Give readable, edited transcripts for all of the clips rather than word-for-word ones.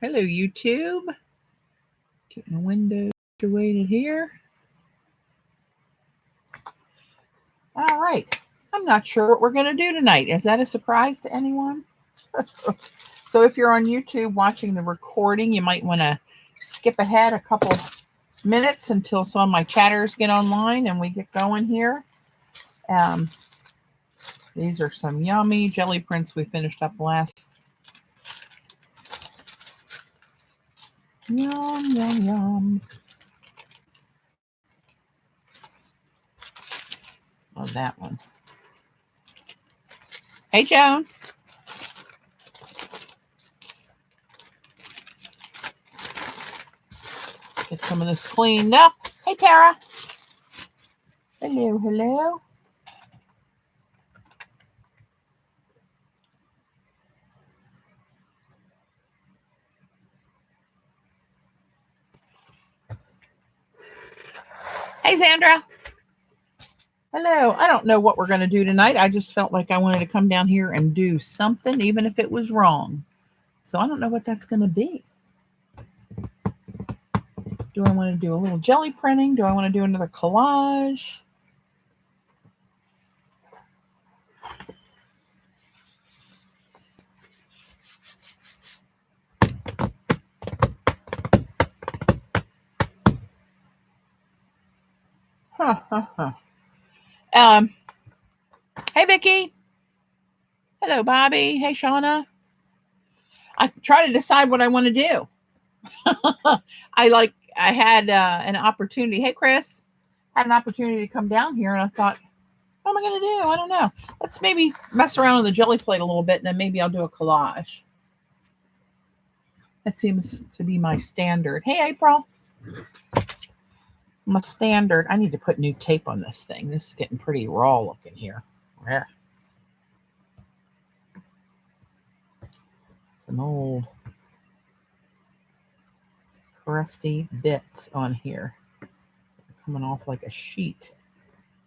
Hello, YouTube. Getting the window situated here. All right. I'm not sure what we're going to do tonight. Is that a surprise to anyone? So if you're on YouTube watching the recording, you might want to skip ahead a couple minutes until some of my chatters get online and we get going here. These are some yummy jelly prints we finished up last. Yum, yum, yum. Love that one. Hey, Joan. Get some of this cleaned up. Hey, Tara. Hello, hello. Hey, Sandra. Hello. I don't know what we're going to do tonight. I just felt like I wanted to come down here and do something, even if it was wrong. So I don't know what that's going to be. Do I want to do a little jelly printing? Do I want to do another collage? Hey, Vicki. Hello, Bobby. Hey, Shauna. I try to decide what I want to do. I had an opportunity. Hey, Chris. Had an opportunity to come down here, and I thought, what am I going to do? I don't know. Let's maybe mess around on the jelly plate a little bit, and then maybe I'll do a collage. That seems to be my standard. Hey, April. My standard. I need to put new tape on this thing. This is getting pretty raw looking here. Yeah. Some old crusty bits on here. They're coming off like a sheet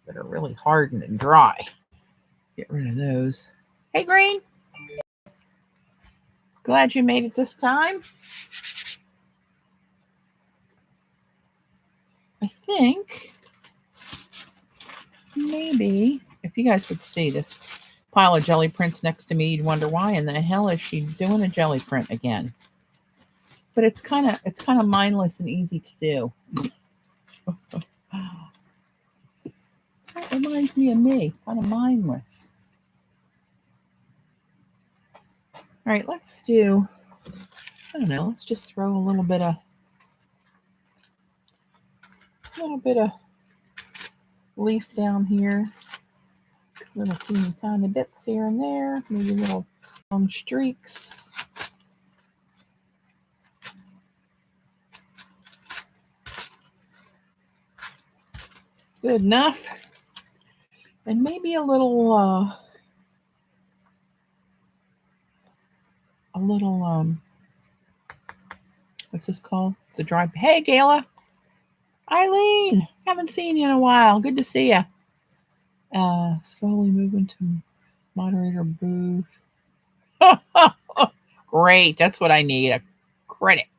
that are really hardened and dry. Get rid of those. Hey, Green. Glad you made it this time. I think maybe if you guys would see this pile of jelly prints next to me, you'd wonder why in the hell is she doing a jelly print again? But it's kind of mindless and easy to do. That reminds me of me, kind of mindless. All right, let's do, I don't know, let's just throw a little bit of leaf down here. Little teeny tiny bits here and there, maybe little streaks. Good enough. And maybe a little what's this called? The dry. Hey, Gayla. Eileen, haven't seen you in a while. Good to see you. Slowly moving to moderator booth. Great. That's what I need. A critic.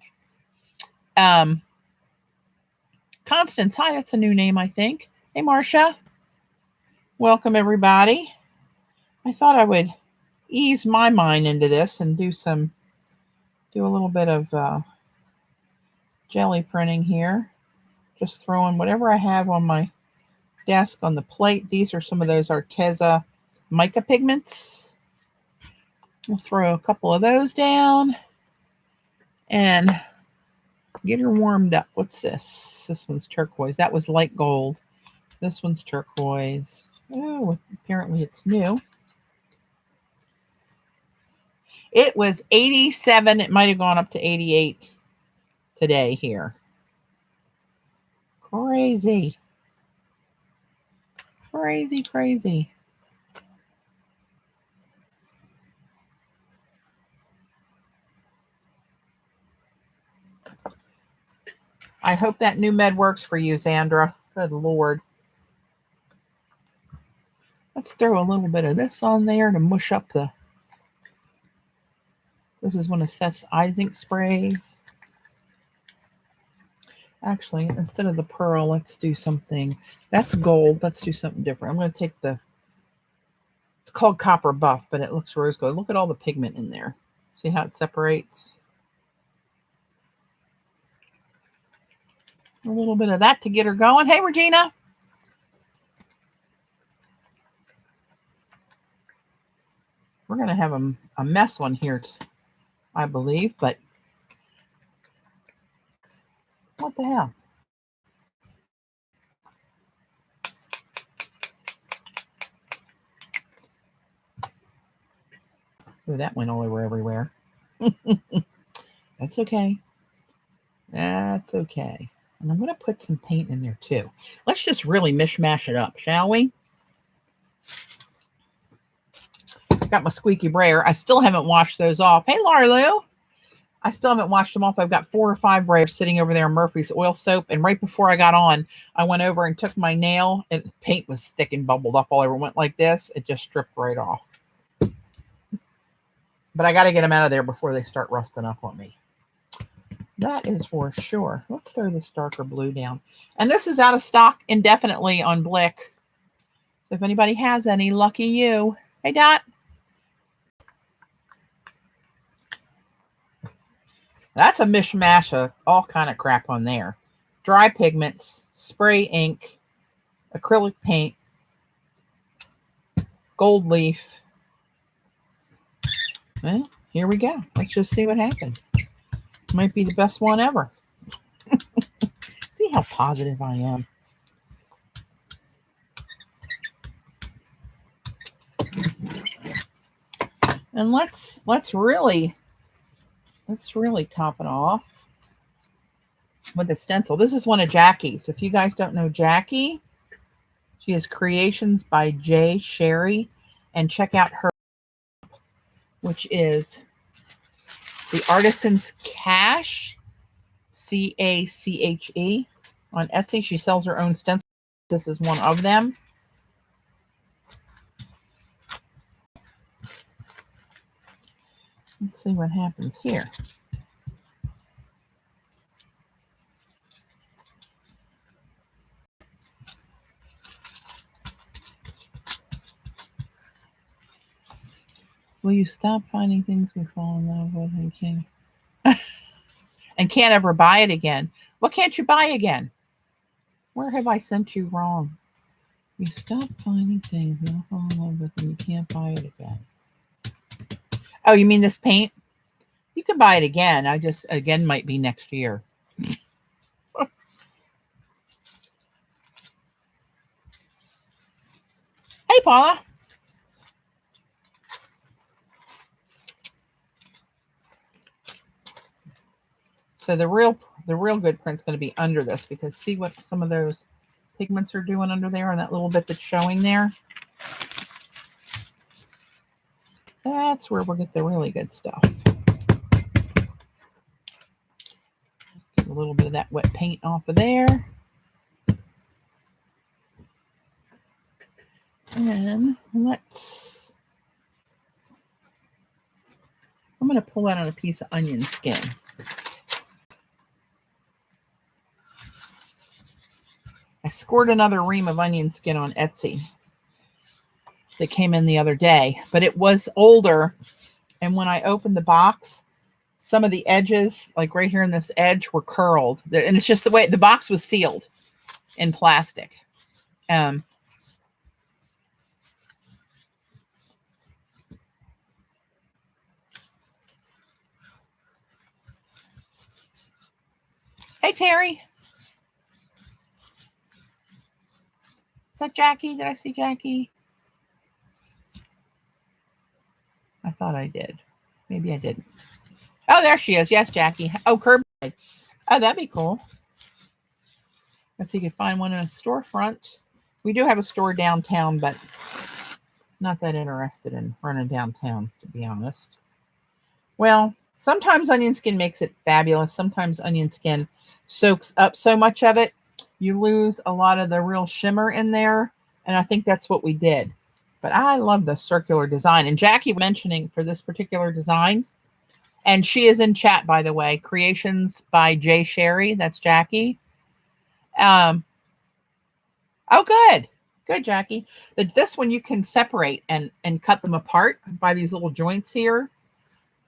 Constance. Hi, that's a new name, I think. Hey, Marcia. Welcome, everybody. I thought I would ease my mind into this and do a little bit of jelly printing here. Just throwing whatever I have on my desk on the plate. These are some of those Arteza mica pigments. We'll throw a couple of those down and get her warmed up. What's this? This one's turquoise. That was light gold. This one's turquoise. Oh, apparently it's new. It was 87. It might have gone up to 88 today here. Crazy. Crazy, crazy. I hope that new med works for you, Sandra. Good Lord. Let's throw a little bit of this on there to mush up the This is one of Seth's eye ink sprays. Actually, instead of the pearl, let's do something. That's gold. Let's do something different. I'm going to take the, it's called Copper Buff, but it looks rose gold. Look at all the pigment in there. See how it separates? A little bit of that to get her going. Hey, Regina. We're going to have a mess one here, I believe, but what the hell? Oh, that went all over everywhere. That's okay. That's okay. And I'm going to put some paint in there too. Let's just really mishmash it up, shall we? Got my squeaky brayer. I still haven't washed those off. Hey, Laura Lou. I still haven't washed them off. I've got 4 or 5 brayers sitting over there in Murphy's oil soap. And right before I got on, I went over and took my nail, and paint was thick and bubbled up all over. It went like this. It just stripped right off. But I got to get them out of there before they start rusting up on me. That is for sure. Let's throw this darker blue down. And this is out of stock indefinitely on Blick. So if anybody has any, lucky you. Hey, Dot. That's a mishmash of all kind of crap on there. Dry pigments, spray ink, acrylic paint, gold leaf. Well, here we go. Let's just see what happens. Might be the best one ever. See how positive I am. And let's really top it off with the stencil. This is one of Jackie's. If you guys don't know Jackie, she has Creations by J. Sherry, and check out her, which is the Artisan's Cache, C-A-C-H-E, on Etsy. She sells her own stencils. This is one of them. Let's see what happens here. Will you stop finding things we fall in love with and can't ever buy it again? What can't you buy again? Where have I sent you wrong? You stop finding things we fall in love with and you can't buy it again. Oh, you mean this paint? You can buy it again. Again, might be next year. Hey, Paula. So the real good print's going to be under this, because see what some of those pigments are doing under there and that little bit that's showing there? That's where we'll get the really good stuff. Just get a little bit of that wet paint off of there. And I'm going to pull that on a piece of onion skin. I scored another ream of onion skin on Etsy that came in the other day, but it was older. And when I opened the box, some of the edges, like right here in this edge, were curled. And it's just the way the box was sealed in plastic. Hey, Terry. Is that Jackie? Did I see Jackie? I thought I did. Maybe I didn't. Oh, there she is. Yes, Jackie. Oh, curbside. Oh, that'd be cool. If you could find one in a storefront. We do have a store downtown, but not that interested in running downtown, to be honest. Well, sometimes onion skin makes it fabulous. Sometimes onion skin soaks up so much of it, you lose a lot of the real shimmer in there. And I think that's what we did. But I love the circular design. And Jackie mentioning for this particular design, And she is in chat, by the way. Creations by Jay Sherry. That's Jackie. Oh, good. Good, Jackie. This one you can separate and cut them apart by these little joints here,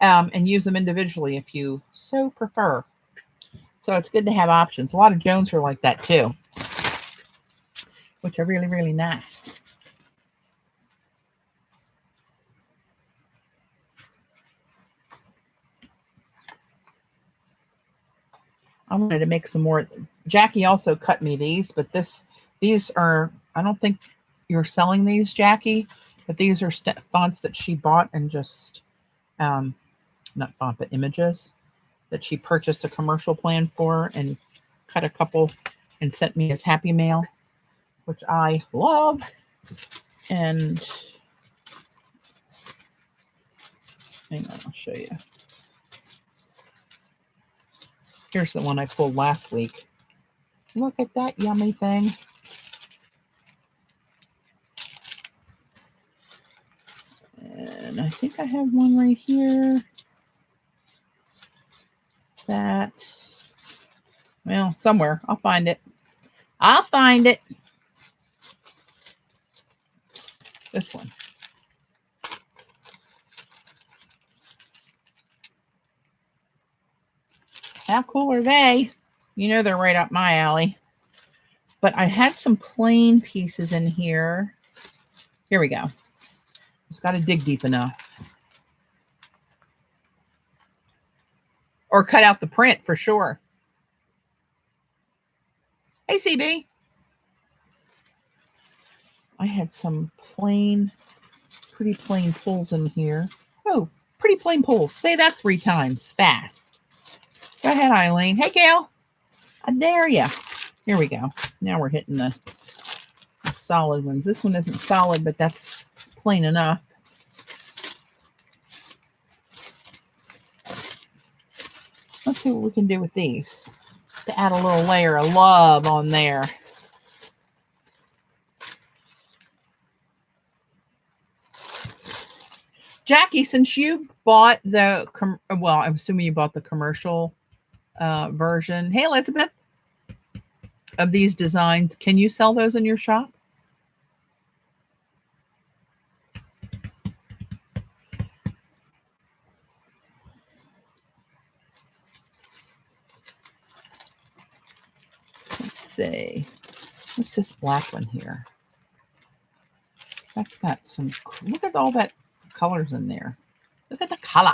and use them individually if you so prefer. So it's good to have options. A lot of Jones are like that too, which are really, really nice. I wanted to make some more. Jackie also cut me these, but these are, I don't think you're selling these, Jackie, but these are fonts that she bought and just, not font, but images that she purchased a commercial plan for and cut a couple and sent me as happy mail, which I love. And hang on, I'll show you. Here's the one I pulled last week. Look at that yummy thing. And I think I have one right here. That, well, somewhere. I'll find it. I'll find it. This one. How cool are they? You know they're right up my alley. But I had some plain pieces in here. Here we go. Just got to dig deep enough. Or cut out the print for sure. Hey, CB. I had some plain, pretty plain pulls in here. Oh, pretty plain pulls. Say that 3 times fast. Go ahead, Eileen. Hey, Gail. I dare ya. Here we go. Now we're hitting the solid ones. This one isn't solid, but that's plain enough. Let's see what we can do with these to add a little layer of love on there. Jackie, since you bought the, well, I'm assuming you bought the commercial version. Hey, Elizabeth, of these designs, can you sell those in your shop? Let's see. What's this black one here? That's got some, look at all that colors in there. Look at the color.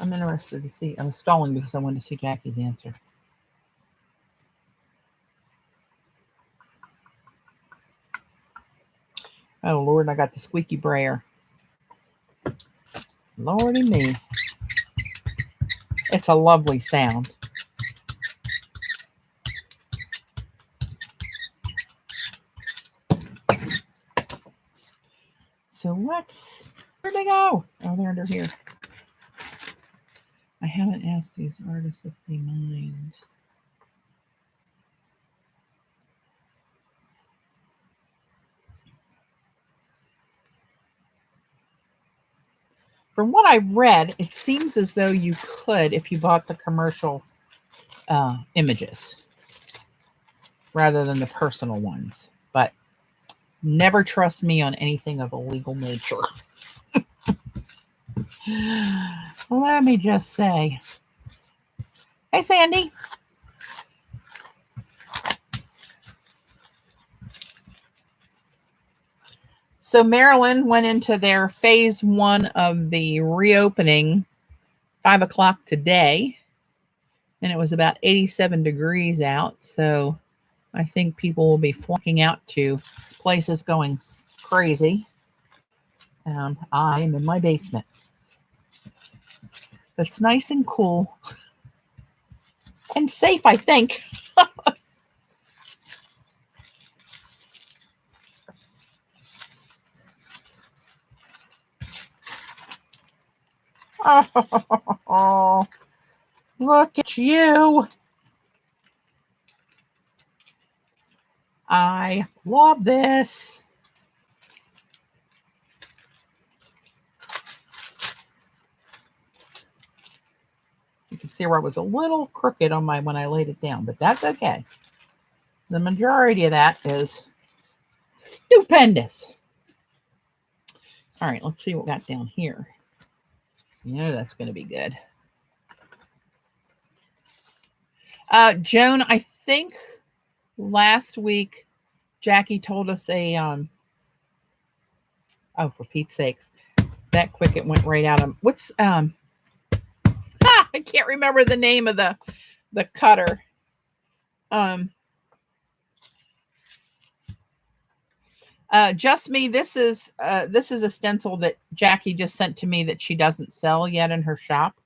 I'm interested to see. I was stalling because I wanted to see Jackie's answer. Oh, Lord, I got the squeaky brayer. Lordy me. It's a lovely sound. So let's, where'd they go? Oh, they're under here. I haven't asked these artists if they mind. From what I've read, it seems as though you could if you bought the commercial images rather than the personal ones. But never trust me on anything of a legal nature. Let me just say. Hey, Sandy. So Maryland went into their phase 1 of the reopening 5 o'clock today, and it was about 87 degrees out. So I think people will be flocking out to places going crazy. I am in my basement. It's nice and cool and safe, I think. Oh, look at you. I love this. You can see where I was a little crooked on when I laid it down, but that's okay. The majority of that is stupendous. All right, let's see what we got down here. You know that's going to be good. Joan, I think last week Jackie told us oh, for Pete's sakes, that quick it went right out of what's I can't remember the name of the cutter. Just me. This is a stencil that Jackie just sent to me that she doesn't sell yet in her shop.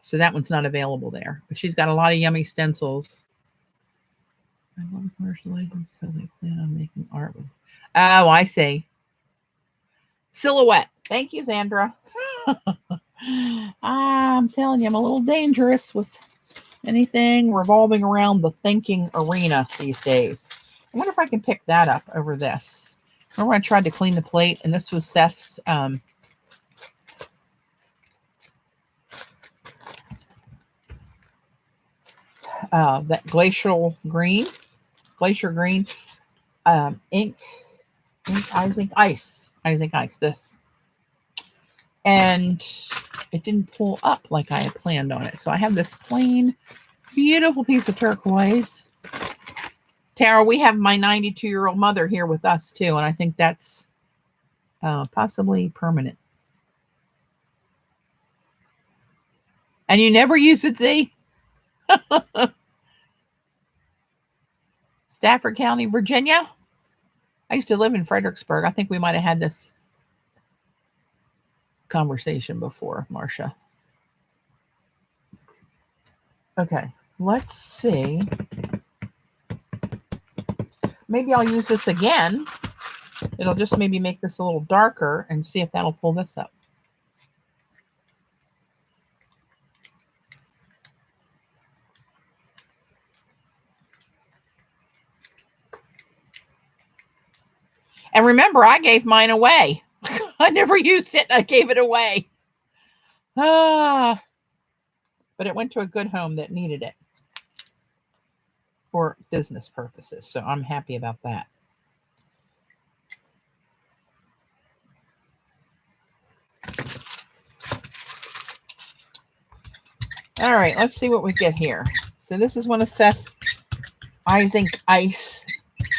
So that one's not available there, but she's got a lot of yummy stencils. I love commercializing because I plan on making art with. Oh, I see. Silhouette. Thank you, Sandra. I'm telling you, I'm a little dangerous with anything revolving around the thinking arena these days. I wonder if I can pick that up over this. Remember when I tried to clean the plate, and this was Seth's that glacier green, ink ice, this. And it didn't pull up like I had planned on it. So I have this plain, beautiful piece of turquoise. Tara, we have my 92-year-old mother here with us too, and I think that's possibly permanent. And you never use it, Z? Stafford County, Virginia. I used to live in Fredericksburg. I think we might have had this conversation before, Marcia. Okay, let's see. Maybe I'll use this again. It'll just maybe make this a little darker and see if that'll pull this up. And remember, I gave mine away. I never used it. I gave it away. But it went to a good home that needed it for business purposes. So I'm happy about that. All right, let's see what we get here. So this is one of Seth's Ink Ice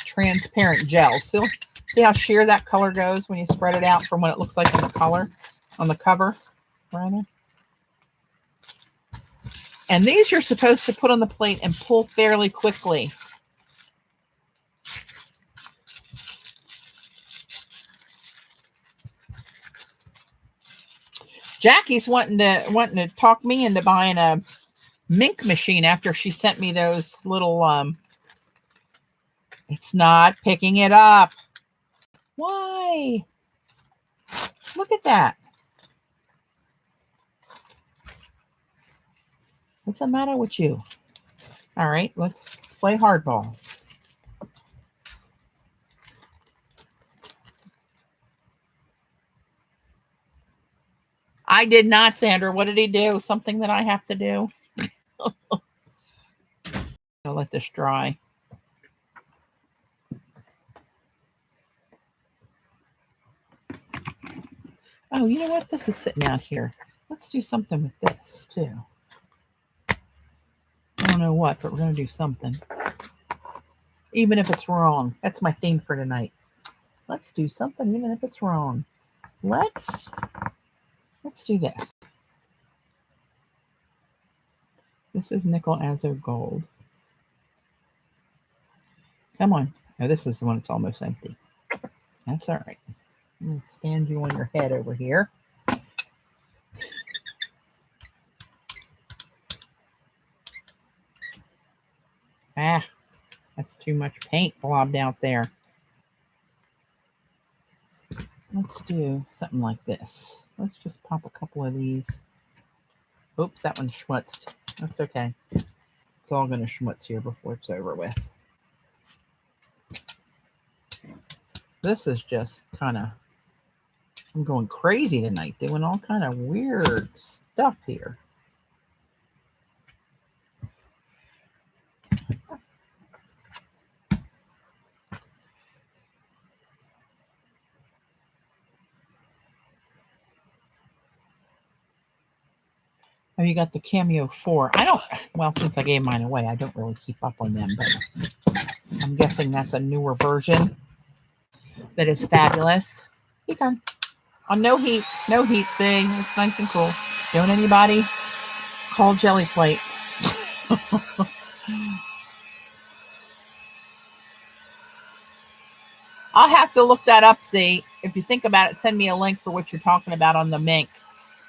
transparent gels. So see how sheer that color goes when you spread it out from what it looks like on the cover, rather. And these you're supposed to put on the plate and pull fairly quickly. Jackie's wanting to talk me into buying a Mink machine after she sent me those little it's not picking it up. Why? Look at that. What's the matter with you? All right, let's play hardball. I did not, Sandra. What did he do? Something that I have to do? I'll let this dry. Oh, you know what? This is sitting out here. Let's do something with this, too. I don't know what, but we're going to do something. Even if it's wrong. That's my theme for tonight. Let's do something even if it's wrong. Let's do this. This is nickel azo gold. Come on. Oh, this is the one that's almost empty. That's all right. I'm going to stand you on your head over here. Ah, that's too much paint blobbed out there. Let's do something like this. Let's just pop a couple of these. Oops, that one schmutzed. That's okay. It's all going to schmutz here before it's over with. This is just kind of, I'm going crazy tonight, doing all kind of weird stuff here. Oh, you got the Cameo 4. I don't, well, since I gave mine away, I don't really keep up on them, but I'm guessing that's a newer version that is fabulous. You can. On no heat, see? It's nice and cool. Don't anybody call Jelly Plate. I'll have to look that up, see. If you think about it, send me a link for what you're talking about on the mink.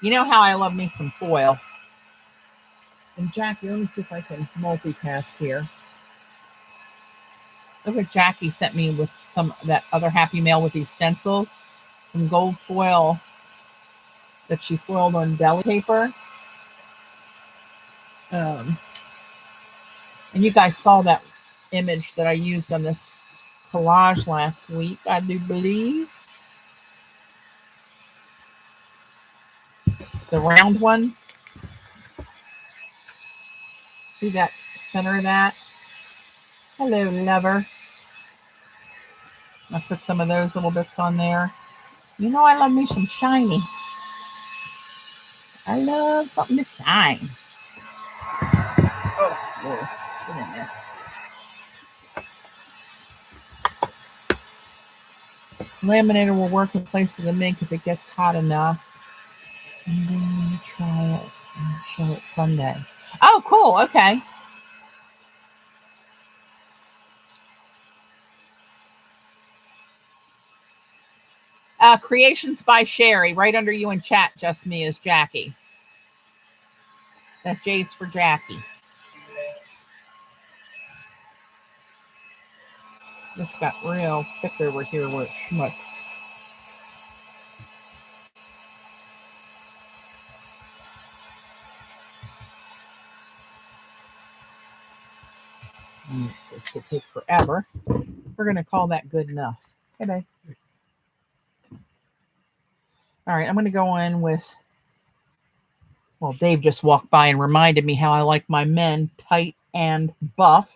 You know how I love me some foil. And Jackie, let me see if I can multitask here. Look what Jackie sent me with that other Happy Mail with these stencils. Some gold foil that she foiled on deli paper. And you guys saw that image that I used on this collage last week, I do believe. The round one. See that center of that? Hello, lover. I put some of those little bits on there. You know I love me some shiny. I love something to shine. Oh, Lord. Get in there. Laminator will work in place of the mink if it gets hot enough. I'm going to try it and show it Sunday. Oh, cool. Okay. Creations by Sherry. Right under you in chat, just me is Jackie. That J's for Jackie. This got real thick over here where it's schmutz. This will take forever. We're going to call that good enough. Hey, babe. All right, I'm going to go in with, well, Dave just walked by and reminded me how I like my men tight and buff.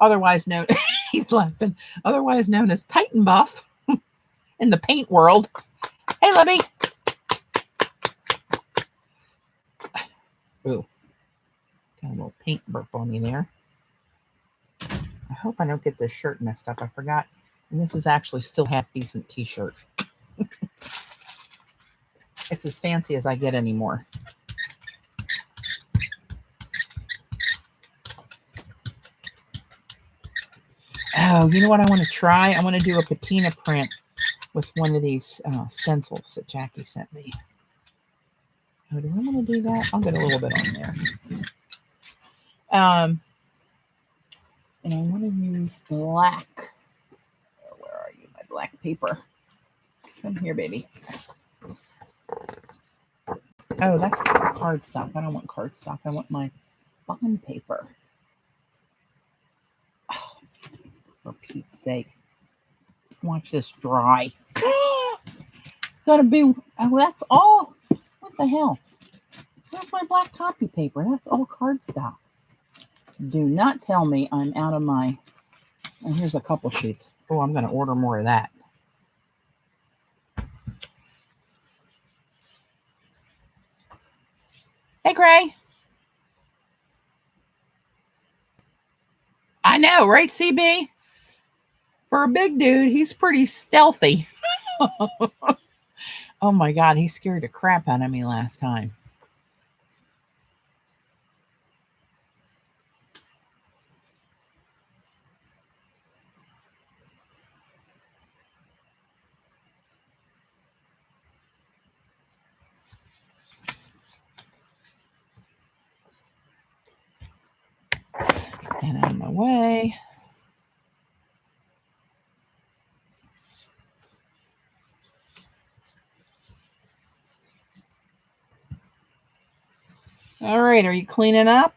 Otherwise known, he's laughing, otherwise known as tight and buff in the paint world. Hey, Libby. Ooh, got a little paint burp on me there. I hope I don't get this shirt messed up. I forgot. And this is actually still half decent t-shirt. It's as fancy as I get anymore. Oh, you know what I want to try? I want to do a patina print with one of these stencils that Jackie sent me. Oh, do I want to do that? I'll get a little bit on there. And I want to use black. Oh, where are you? My black paper. Come here, baby. Oh, that's cardstock. I don't want cardstock. I want my bond paper. Oh, for Pete's sake. Watch this dry. It's going to be, oh, that's all. What the hell? Where's my black copy paper? That's all cardstock. Do not tell me I'm out of my, and here's a couple sheets. Oh, I'm going to order more of that. Hey, Gray. I know, right, CB? For a big dude, he's pretty stealthy. Oh, my God. He scared the crap out of me last time. Get that out of my way. All right, are you cleaning up?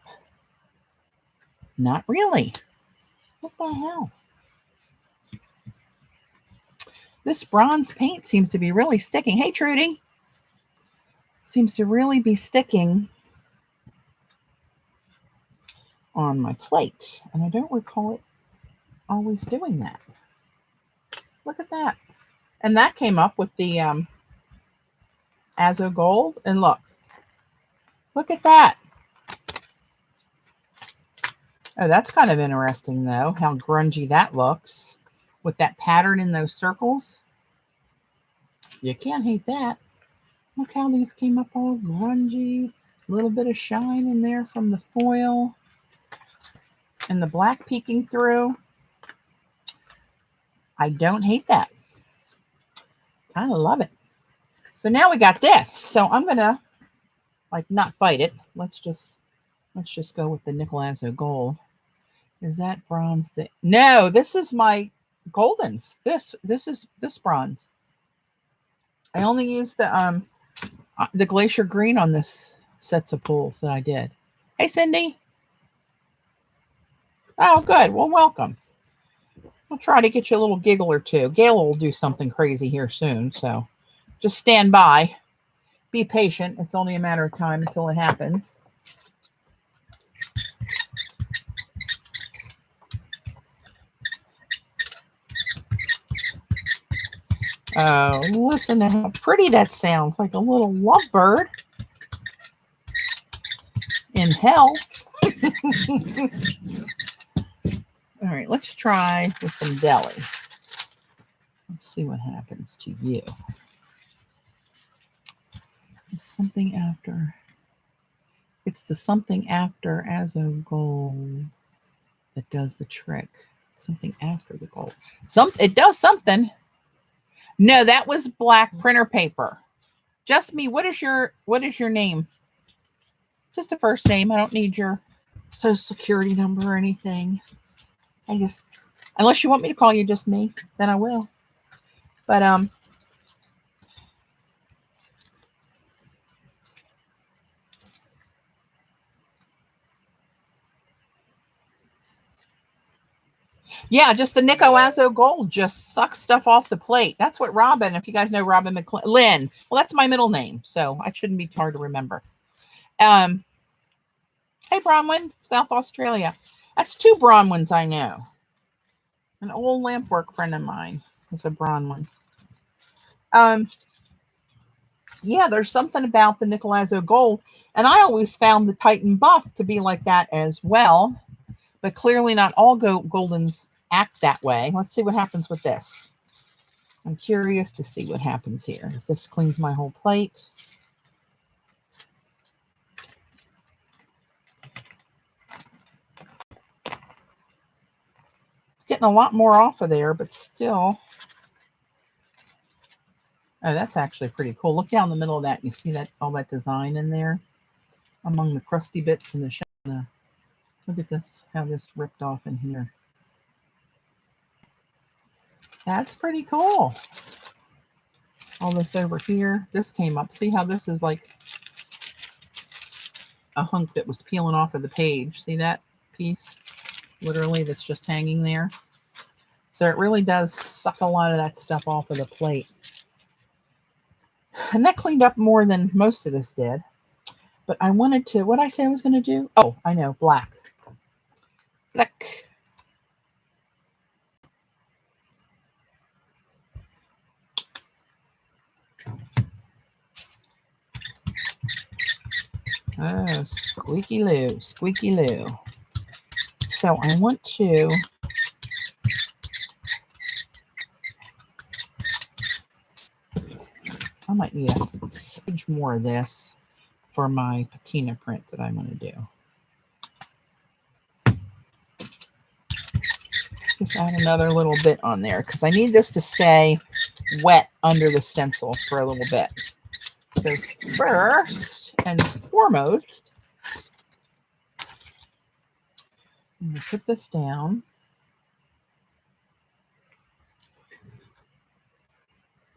Not really. What the hell? This bronze paint seems to be really sticking. Hey, Trudy. Seems to really be sticking on my plate. And I don't recall it always doing that. Look at that. And that came up with the Azo Gold. And look at that. Oh, that's kind of interesting, though, how grungy that looks with that pattern in those circles. You can't hate that. Look how these came up all grungy. A little bit of shine in there from the foil. And the black peeking through. I don't hate that. Kind of love it. So now we got this. So I'm going to, like, not fight it. Let's just go with the Nickel Azo Gold. Is that bronze? No, this is my Goldens. This is this bronze. I only used the Glacier Green on this sets of pools that I did. Hey, Cindy. Oh, good. Well, welcome. I'll try to get you a little giggle or two. Gail will do something crazy here soon, so just stand by. Be patient. It's only a matter of time until it happens. Oh, listen to how pretty that sounds, like a little lovebird in hell. All right, let's try with some deli. Let's see what happens to you. Something after. It's the something after Azo Gold that does the trick. Something after the gold. It does something. No, that was black printer paper. Just me. What is your name? Just a first name. I don't need your social security number or anything. Unless you want me to call you just me, then I will. But yeah, just the Nico Azo Gold just sucks stuff off the plate. That's what Robin, if you guys know Robin Lynn. Well, that's my middle name, so I shouldn't be hard to remember. Hey, Bronwyn, South Australia. That's two Bronwyns I know. An old lamp work friend of mine is a Bronwyn. Yeah, there's something about the Nickel Azo Gold, and I always found the Titan Buff to be like that as well, but clearly not all Goldens act that way. Let's see what happens with this. I'm curious to see what happens here. If this cleans my whole plate. It's getting a lot more off of there, but still. Oh, that's actually pretty cool. Look down the middle of that. And you see that all that design in there among the crusty bits and the shell. Look at this, how this ripped off in here. That's pretty cool. All this over here. This came up. See how this is like a hunk that was peeling off of the page. See that piece? Literally, that's just hanging there. So it really does suck a lot of that stuff off of the plate. And that cleaned up more than most of this did. But I wanted to, what did I say I was going to do? Oh, I know, black. Black. Oh, squeaky loo, squeaky loo. So I want to I might need a smidge more of this for my patina print that I'm going to do. Just add another little bit on there because I need this to stay wet under the stencil for a little bit. So first and foremost, I'm going to put this down.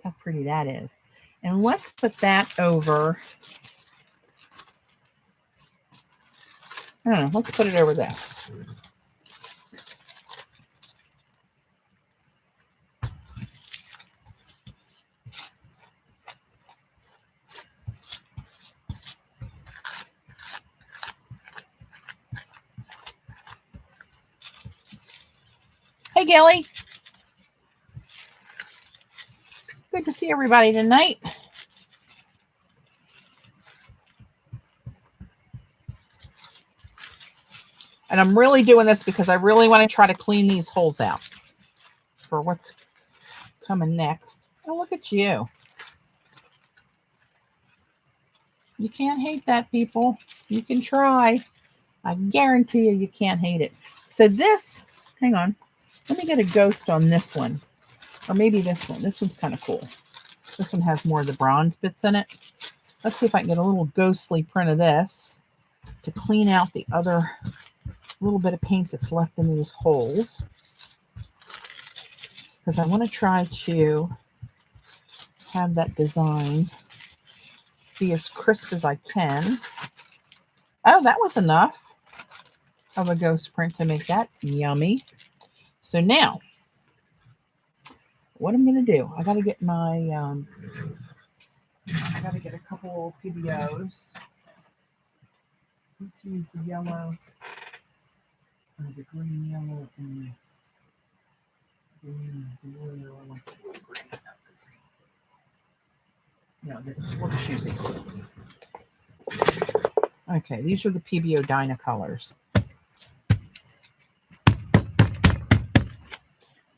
How pretty that is. And let's put that over. I don't know. Let's put it over this. Gilly. Good to see everybody tonight. And I'm really doing this because I really want to try to clean these holes out for what's coming next. Oh, look at you. You can't hate that, people. You can try. I guarantee you can't hate it. So this, hang on. Let me get a ghost on this one. Or maybe this one. This one's kind of cool. This one has more of the bronze bits in it. Let's see if I can get a little ghostly print of this to clean out the other little bit of paint that's left in these holes. Because I want to try to have that design be as crisp as I can. Oh, that was enough of a ghost print to make that yummy. So now, what I'm going to do, I got to get my, I got to get a couple PBOs. Let's use the yellow, the green, yellow, and the green, blue. I want the blue, green, not the green. No, this, we'll just use these two. Okay, these are the PBO Dyna colors.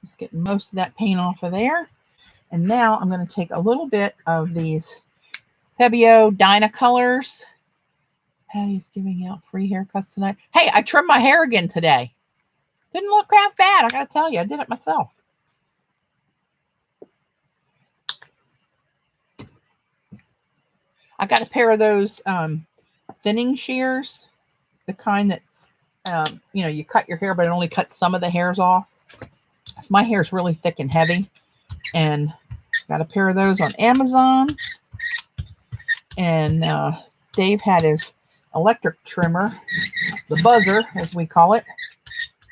Just getting most of that paint off of there. And now I'm going to take a little bit of these PBO Dyna colors. Patty's giving out free haircuts tonight. Hey, I trimmed my hair again today. Didn't look half bad, I got to tell you. I did it myself. I got a pair of those thinning shears. The kind that, you know, you cut your hair, but it only cuts some of the hairs off. So my hair is really thick and heavy. And got a pair of those on Amazon. And Dave had his electric trimmer, the buzzer, as we call it.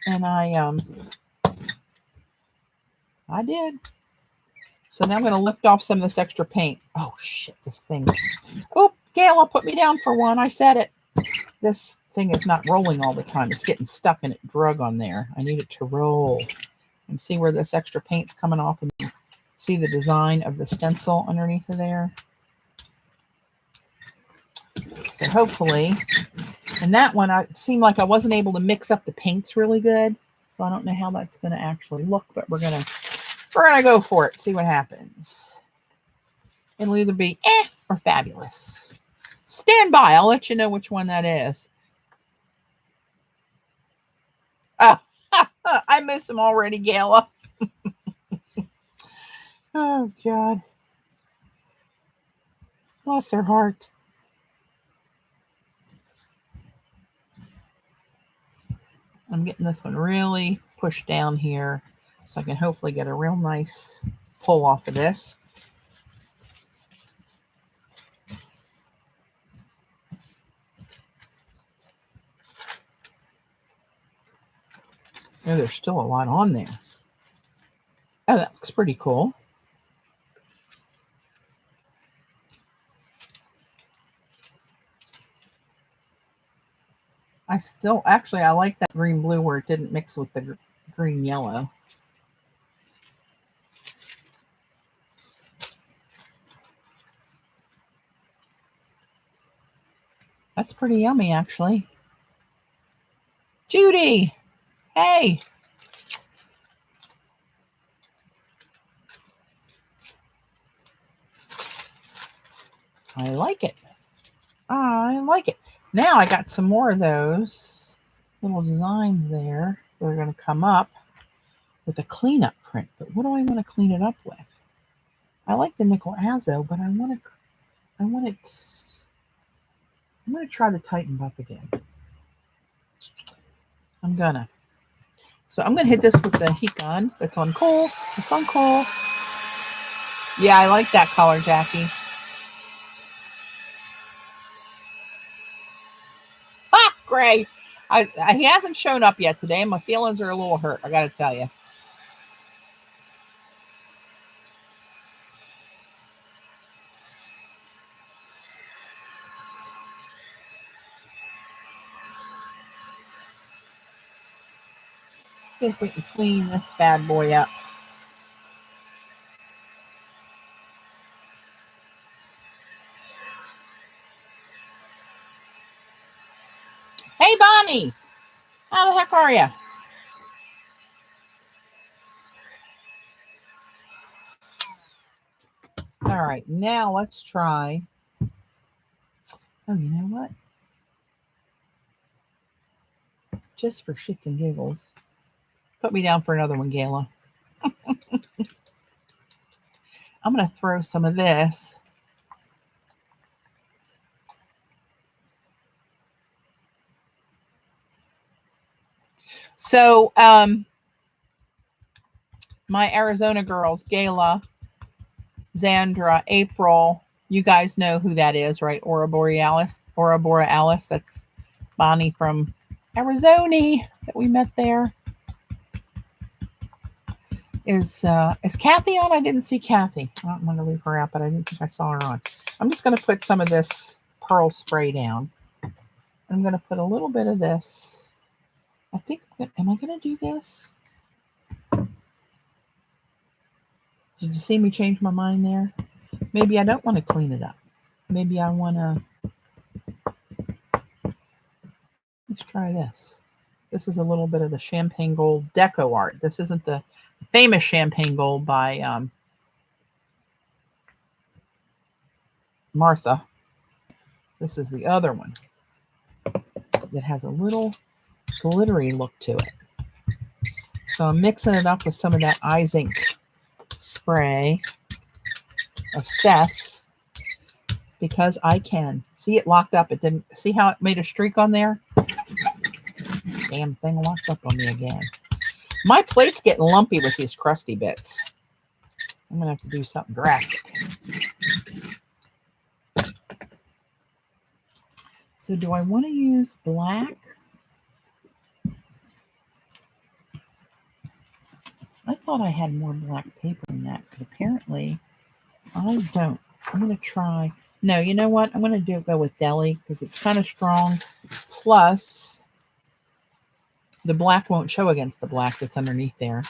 And I did. So now I'm going to lift off some of this extra paint. Oh, shit, this thing. Oh, Gayla, put me down for one. I said it. This thing is not rolling all the time. It's getting stuck and it drug on there. I need it to roll. And see where this extra paint's coming off and see the design of the stencil underneath of there. So hopefully, and that one, it seemed like I wasn't able to mix up the paints really good. So I don't know how that's going to actually look, but we're gonna go for it. See what happens. It'll either be or fabulous. Stand by. I'll let you know which one that is. Oh, I miss him already, Gayla. Oh, God. Bless their heart. I'm getting this one really pushed down here so I can hopefully get a real nice pull off of this. Oh, there's still a lot on there. Oh, that looks pretty cool. I like that green blue where it didn't mix with the green yellow. That's pretty yummy, actually. Judy, hey. I like it. I like it. Now I got some more of those little designs there. They're going to come up with a cleanup print. But what do I want to clean it up with? I like the nickel azo, but I'm going to try the Titan buff again. So I'm going to hit this with the heat gun. That's on coal. It's on coal. Yeah, I like that color, Jackie. Ah, Gray. He hasn't shown up yet today. My feelings are a little hurt, I got to tell you. see if we can clean this bad boy up. Hey, Bonnie. How the heck are you? All right, now let's try. Oh, you know what? Just for shits and giggles. Put me down for another one, Gayla. I'm going to throw some of this. So, my Arizona girls, Gayla, Xandra, April, you guys know who that is, right? Aurora Borealis. That's Bonnie from Arizona that we met there. Is Kathy on? I didn't see Kathy. I don't want to leave her out, but I didn't think I saw her on. I'm just going to put some of this pearl spray down. I'm going to put a little bit of this. I think, am I going to do this? Did you see me change my mind there? Maybe I don't want to clean it up. Maybe I want to. Let's try this. This is a little bit of the champagne gold Decoart. This isn't the famous champagne gold by Martha. This is the other one that has a little glittery look to it. So I'm mixing it up with some of that eye zinc spray of Seth's because I can. See it locked up. It didn't. See how it made a streak on there? Damn thing locked up on me again. My plate's getting lumpy with these crusty bits. I'm going to have to do something drastic. So do I want to use black? I thought I had more black paper than that, but apparently I don't. I'm going to try. No, you know what? I'm going to go with Deli because it's kind of strong. Plus, the black won't show against the black that's underneath there.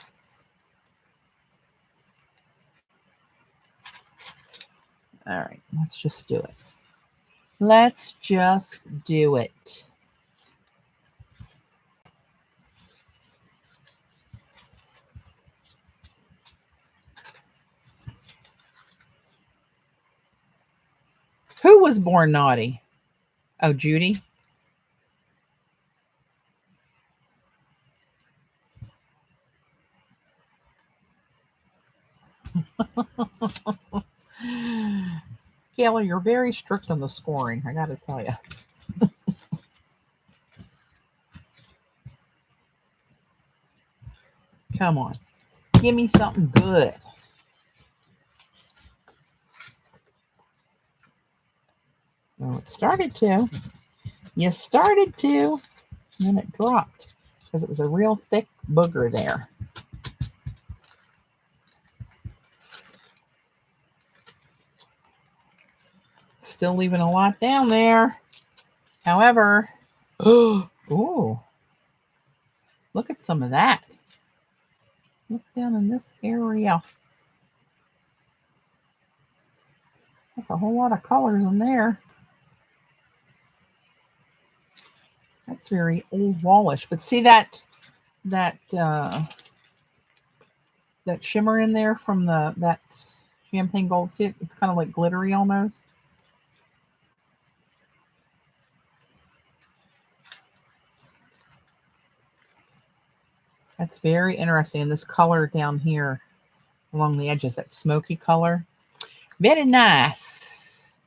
All right, let's just do it. Let's just do it. Who was born naughty? Oh, Judy. Kayla, you're very strict on the scoring, I got to tell you. Come on. Give me something good. Well, it started to. You started to. And then it dropped because it was a real thick booger there. Still leaving a lot down there. However, ooh, look at some of that. Look down in this area. That's a whole lot of colors in there. That's very old wallish. But see that shimmer in there from that champagne gold? See it? It's kind of like glittery almost. That's very interesting. And this color down here along the edges, that smoky color. Very nice.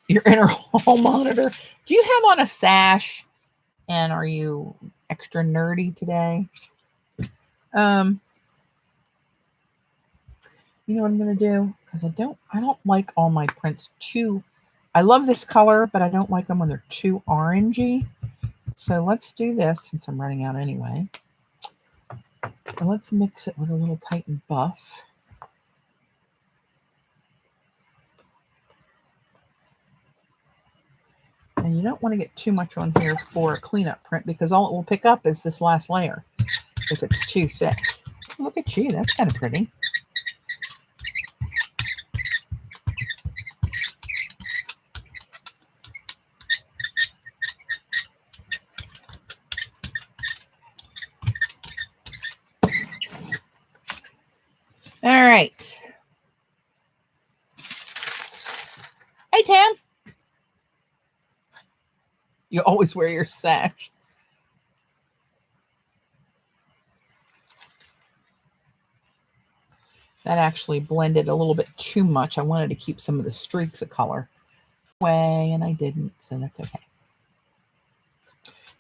Your inner hall monitor. Do you have on a sash? And are you extra nerdy today? You know what I'm going to do? Because I don't like all my prints too. I love this color, but I don't like them when they're too orangey. So let's do this since I'm running out anyway. And let's mix it with a little Titan Buff. And And you don't want to get too much on here for a cleanup print because all it will pick up is this last layer if it's too thick. Look at you, that's kind of pretty. All right. Hey, Tam. You always wear your sash. That actually blended a little bit too much. I wanted to keep some of the streaks of color away, and I didn't, so that's okay.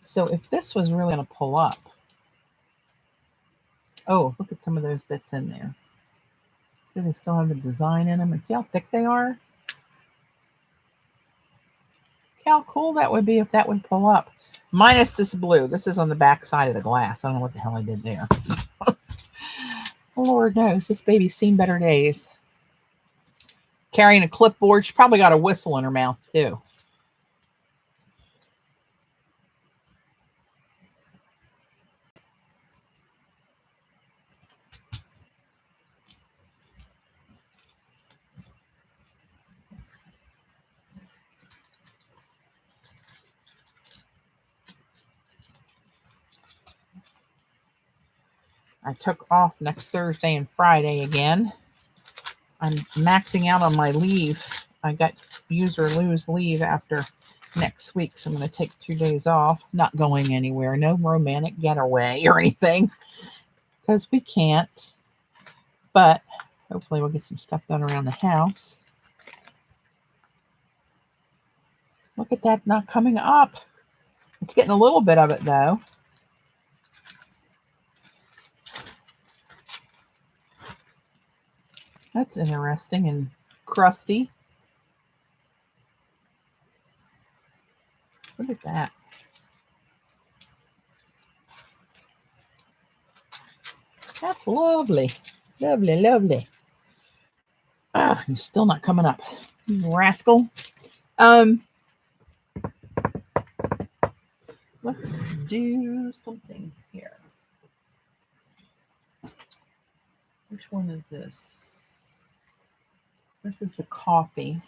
So if this was really going to pull up, oh, look at some of those bits in there. See, they still have the design in them, and see how thick they are? Look how cool that would be if that would pull up. Minus this blue. This is on the back side of the glass. I don't know what the hell I did there. Lord knows, this baby's seen better days. Carrying a clipboard. She probably got a whistle in her mouth, too. I took off next Thursday and Friday again. I'm maxing out on my leave. I got use or lose leave after next week, so I'm going to take 2 days off. Not going anywhere. No romantic getaway or anything, because we can't. But hopefully we'll get some stuff done around the house. Look at that not coming up. It's getting a little bit of it, though. That's interesting and crusty. Look at that. That's lovely. Lovely, lovely. Ah, you're still not coming up, you rascal. Let's do something here. Which one is this? This is the coffee.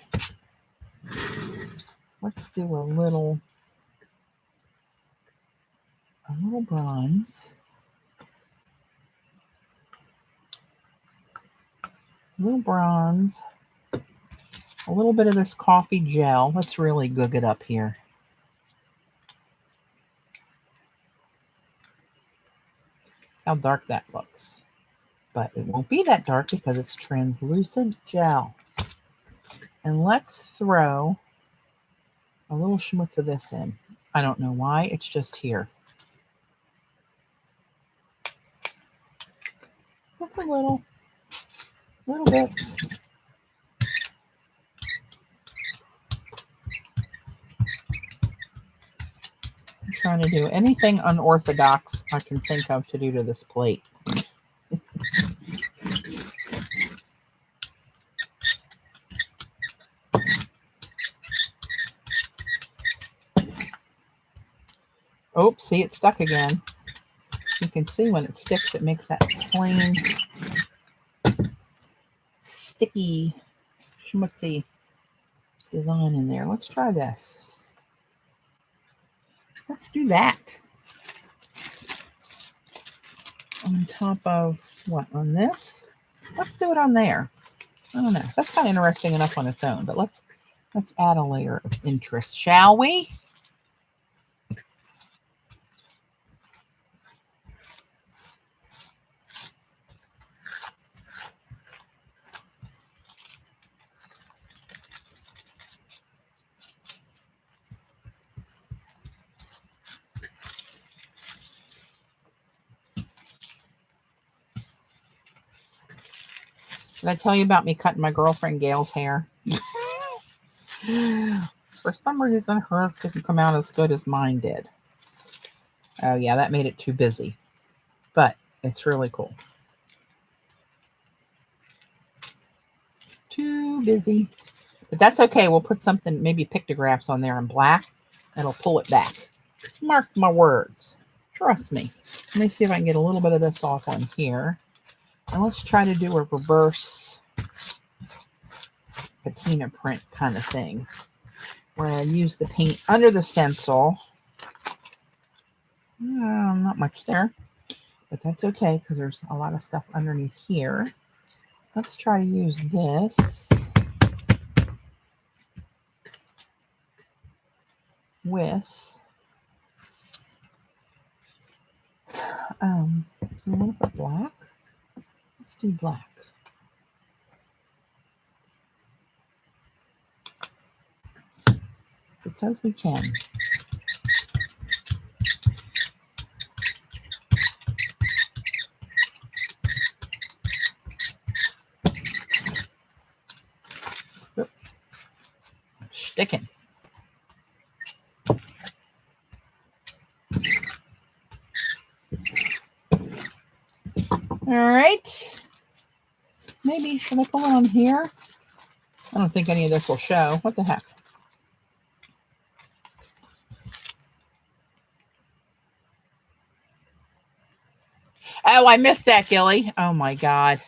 Let's do a little bronze. A little bronze. A little bit of this coffee gel. Let's really goog it up here. How dark that looks. But it won't be that dark because it's translucent gel. And let's throw a little schmutz of this in. I don't know why, it's just here. Just a little bit. I'm trying to do anything unorthodox I can think of to do to this plate. Oops, see, it stuck again. You can see when it sticks, it makes that plain, sticky, schmutzy design in there. Let's try this. Let's do that. On top of what? On this? Let's do it on there. I don't know. That's kind of interesting enough on its own, but let's add a layer of interest, shall we? Did I tell you about me cutting my girlfriend Gail's hair? For some reason, hers didn't come out as good as mine did. Oh, yeah, that made it too busy. But it's really cool. Too busy. But that's okay. We'll put something, maybe pictographs on there in black. It'll pull it back. Mark my words. Trust me. Let me see if I can get a little bit of this off on here. And let's try to do a reverse patina print kind of thing, where I use the paint under the stencil. Not much there, but that's okay because there's a lot of stuff underneath here. Let's try to use this with, do you want to put black? Let's do black. Because we can. Oop. I'm sticking. All right. Maybe, should I pull it on here? I don't think any of this will show. What the heck? Oh, I missed that, Gilly. Oh, my God.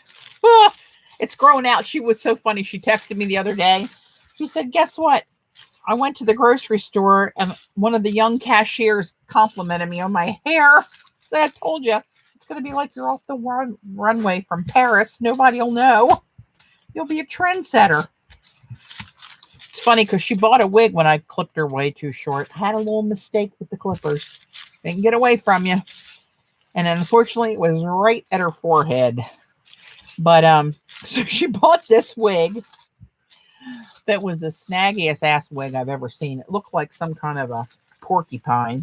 Oh, it's grown out. She was so funny. She texted me the other day. She said, guess what? I went to the grocery store, and one of the young cashiers complimented me on my hair. Said, I told you, it's going to be like you're off the runway from Paris. Nobody will know. You'll be a trendsetter. It's funny because she bought a wig when I clipped her way too short. I had a little mistake with the clippers. They can get away from you. And unfortunately, it was right at her forehead. But so she bought this wig that was the snaggiest ass wig I've ever seen. It looked like some kind of a porcupine.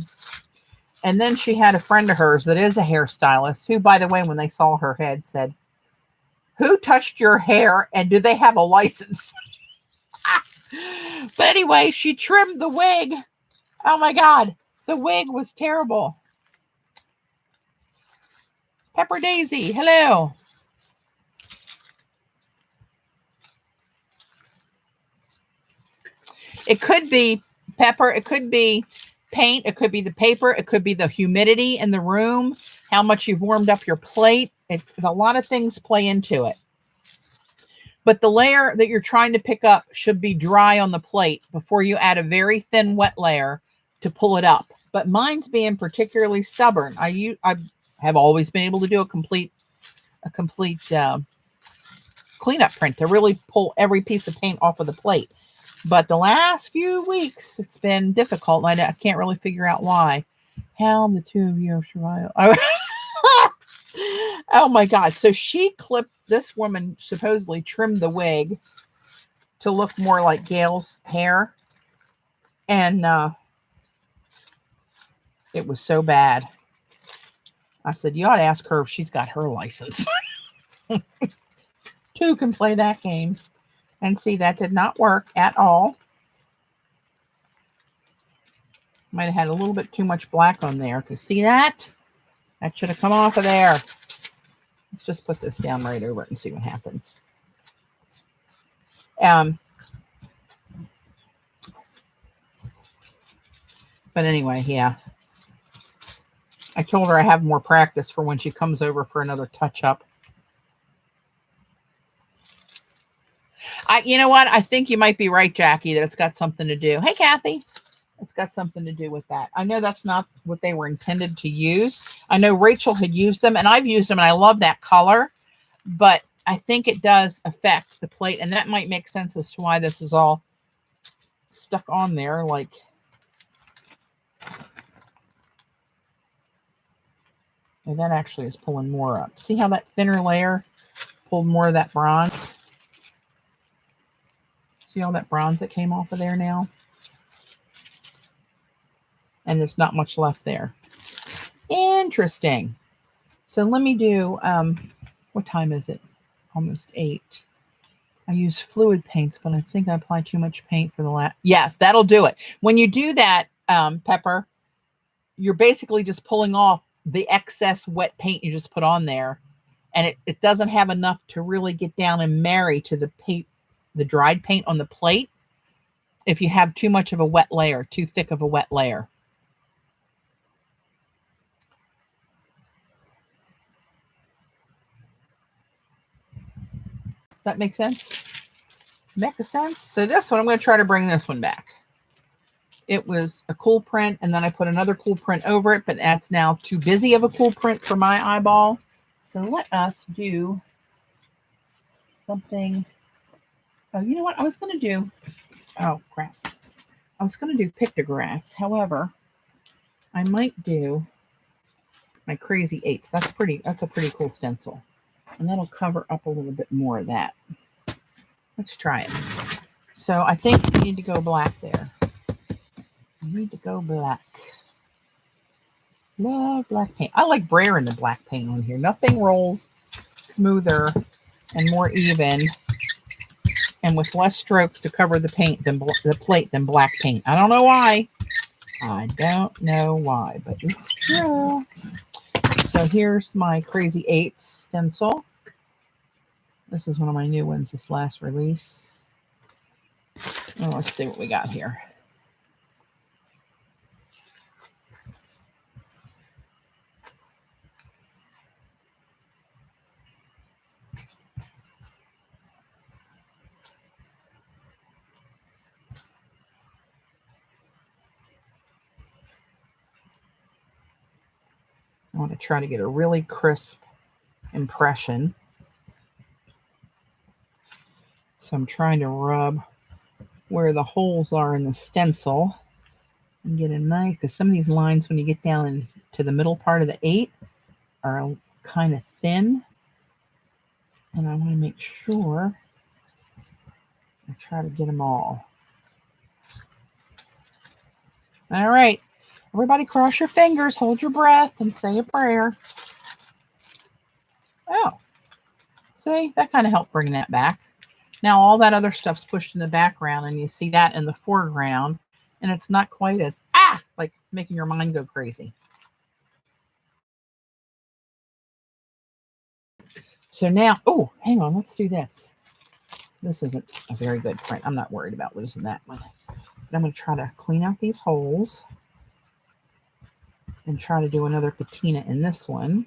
And then she had a friend of hers that is a hairstylist who, by the way, when they saw her head, said, who touched your hair and do they have a license? But anyway, she trimmed the wig. Oh my God, the wig was terrible. Pepper Daisy, hello. It could be pepper. It could be paint. It could be the paper. It could be the humidity in the room, how much you've warmed up your plate. A lot of things play into it. But the layer that you're trying to pick up should be dry on the plate before you add a very thin wet layer to pull it up. But mine's being particularly stubborn. I have always been able to do a complete cleanup print to really pull every piece of paint off of the plate. But the last few weeks, it's been difficult. And I can't really figure out why. How the two of you are surviving. Oh my God. So this woman supposedly trimmed the wig to look more like Gail's hair. And it was so bad. I said, you ought to ask her if she's got her license. Two can play that game. And see, that did not work at all. Might have had a little bit too much black on there. Because see that? That should have come off of there. Let's just put this down right over it and see what happens. But anyway, yeah. I told her I have more practice for when she comes over for another touch-up. You know what? I think you might be right, Jackie, that it's got something to do. Hey, Kathy. It's got something to do with that. I know that's not what they were intended to use. I know Rachel had used them, and I've used them, and I love that color. But I think it does affect the plate, and that might make sense as to why this is all stuck on there. Like, and that actually is pulling more up. See how that thinner layer pulled more of that bronze? See all that bronze that came off of there now? And there's not much left there. Interesting. So let me do, what time is it? Almost 8. I use fluid paints, but I think I applied too much paint for the last. Yes, that'll do it. When you do that, Pepper, you're basically just pulling off the excess wet paint you just put on there. And it doesn't have enough to really get down and marry to the dried paint on the plate. if you have too much of a wet layer, too thick of a wet layer. Does that make sense? Make a sense? So this one, I'm going to try to bring this one back. It was a cool print, and then I put another cool print over it, but that's now too busy of a cool print for my eyeball. So let us do something. Oh, you know what? I was going to do, oh, crap. I was going to do pictographs. However, I might do my Crazy Eights. That's a pretty cool stencil. And that'll cover up a little bit more of that. Let's try it. So I think we need to go black there. We need to go black. Love black paint. I like Brayer in the black paint on here. Nothing rolls smoother and more even and with less strokes to cover the paint than the plate than black paint. I don't know why. I don't know why, but it's true. So here's my Crazy Eights stencil. This is one of my new ones, this last release. Oh, let's see what we got here. I want to try to get a really crisp impression. So I'm trying to rub where the holes are in the stencil and get a nice, because some of these lines when you get down into the middle part of the 8 are kind of thin. And I want to make sure I try to get them all. All right. Everybody cross your fingers, hold your breath, and say a prayer. Oh, see, that kind of helped bring that back. Now all that other stuff's pushed in the background, and you see that in the foreground, and it's not quite as, like making your mind go crazy. So now, oh, hang on, let's do this. This isn't a very good print. I'm not worried about losing that one. But I'm going to try to clean out these holes and try to do another patina in this one.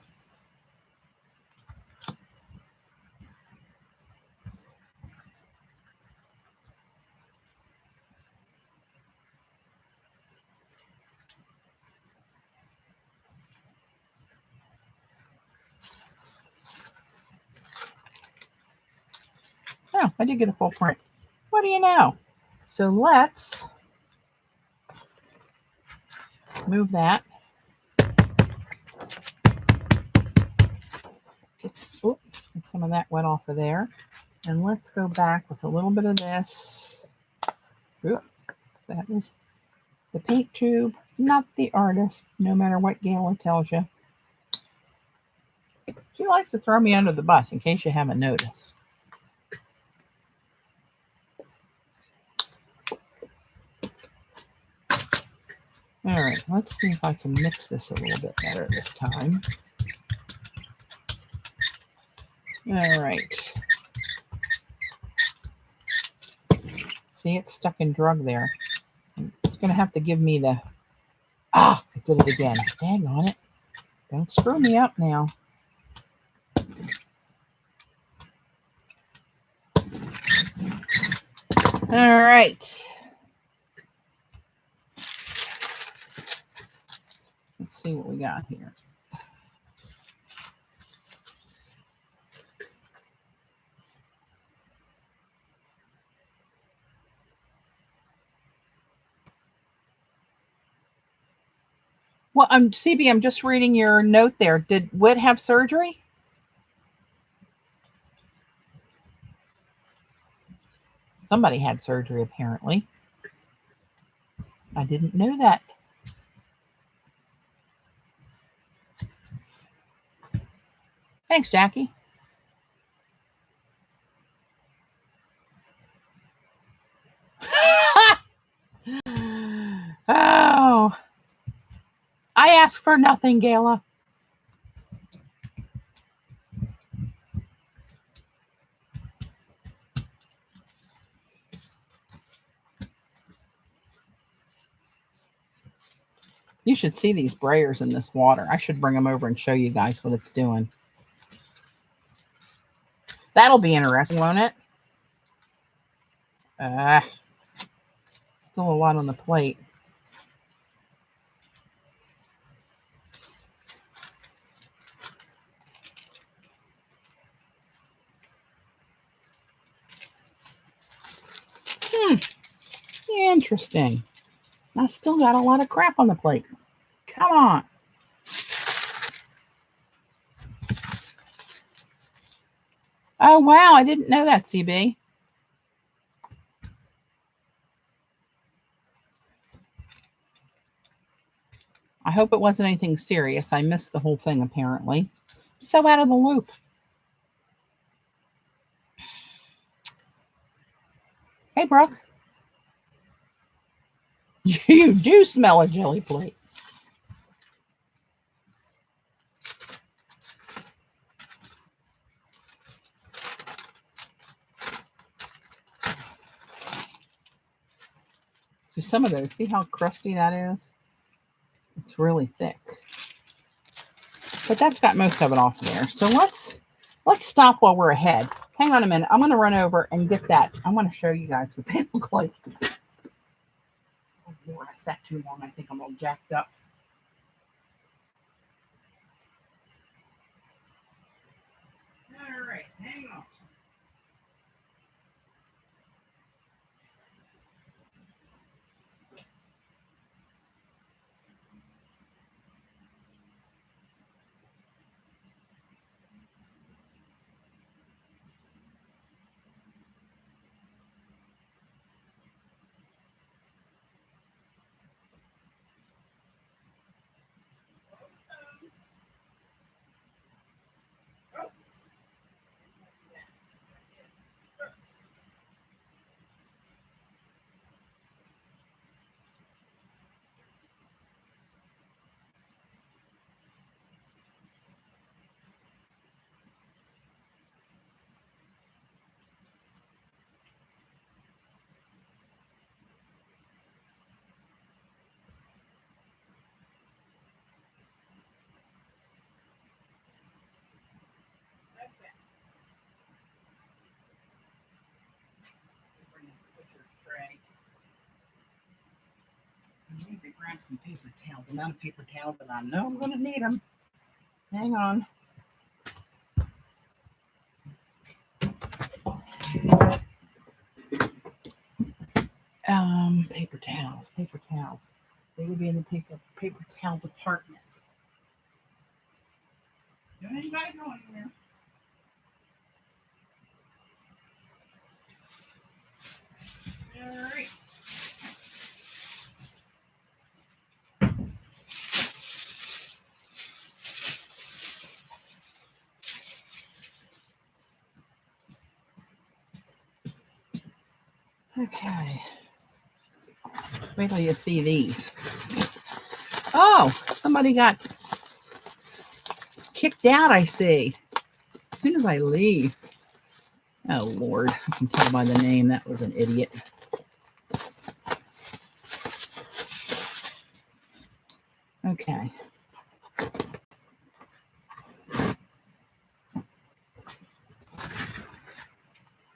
Oh, I did get a full print. What do you know? So let's move that. Get some of that wet off of there. And let's go back with a little bit of this. Oop, that was the paint tube, not the artist, no matter what Gayla tells you. She likes to throw me under the bus, in case you haven't noticed. All right, let's see if I can mix this a little bit better this time. All right. See, it's stuck in drug there. It's going to have to give me the... I did it again. Dang on it. Don't screw me up now. All right. Let's see what we got here. Well, CB, I'm just reading your note there. Did Whit have surgery? Somebody had surgery, apparently. I didn't know that. Thanks, Jackie. Oh, I ask for nothing, Gayla. You should see these brayers in this water. I should bring them over and show you guys what it's doing. That'll be interesting, won't it? Still a lot on the plate. Interesting. I still got a lot of crap on the plate. Come on. Oh, wow. I didn't know that, CB. I hope it wasn't anything serious. I missed the whole thing, apparently. So out of the loop. Hey, Brooke. You do smell a jelly plate. So some of those, see how crusty that is? It's really thick. But that's got most of it off there. So let's stop while we're ahead. Hang on a minute. I'm going to run over and get that. I want to show you guys what they look like. Oh, Lord, I sat too long. I think I'm all jacked up. All right, hang on. I need to grab some paper towels. I'm out of paper towels, but I know I'm going to need them. Hang on. Paper towels. They would be in the paper towel department. Is anybody going there? All right. Okay. Wait till you see these. Oh, somebody got kicked out, I see. As soon as I leave. Oh, Lord. I can tell by the name that was an idiot. Okay.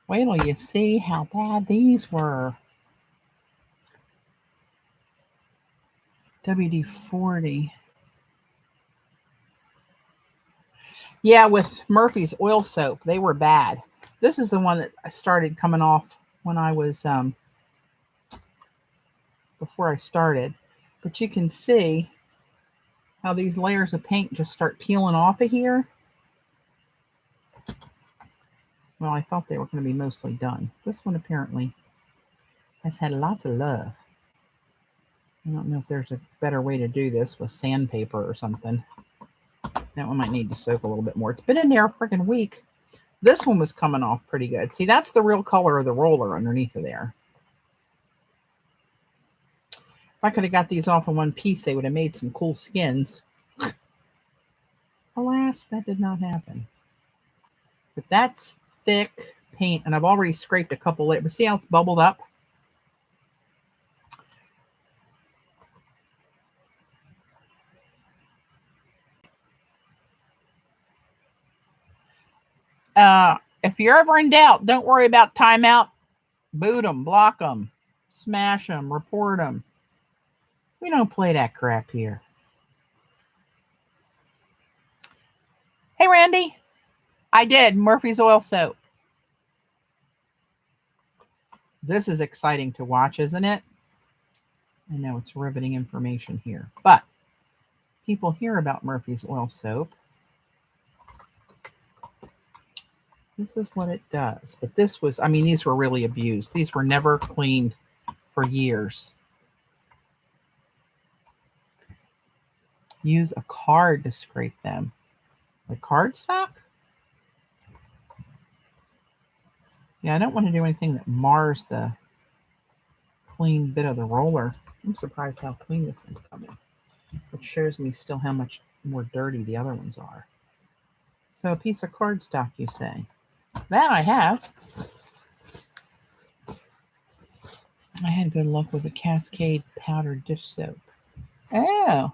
Wait till you see how bad these were. WD-40. Yeah, with Murphy's oil soap, they were bad. This is the one that I started coming off when I was, before I started. But you can see how these layers of paint just start peeling off of here. Well, I thought they were going to be mostly done. This one apparently has had lots of love. I don't know if there's a better way to do this with sandpaper or something. That one might need to soak a little bit more. It's been in there a freaking week. This one was coming off pretty good. See, that's the real color of the roller underneath of there. If I could have got these off in one piece, they would have made some cool skins. Alas, that did not happen. But that's thick paint, and I've already scraped a couple layers. But see how it's bubbled up? If you're ever in doubt, don't worry about timeout. Boot them, block them, smash them, report them. We don't play that crap here. Hey, Randy. I did. Murphy's Oil Soap. This is exciting to watch, isn't it? I know it's riveting information here, but people hear about Murphy's Oil Soap. This is what it does. But this was, I mean, these were really abused. These were never cleaned for years. Use a card to scrape them. Like cardstock? Yeah, I don't want to do anything that mars the clean bit of the roller. I'm surprised how clean this one's coming, which shows me still how much more dirty the other ones are. So a piece of cardstock, you say? That I have. I had good luck with the Cascade powdered dish soap. Oh.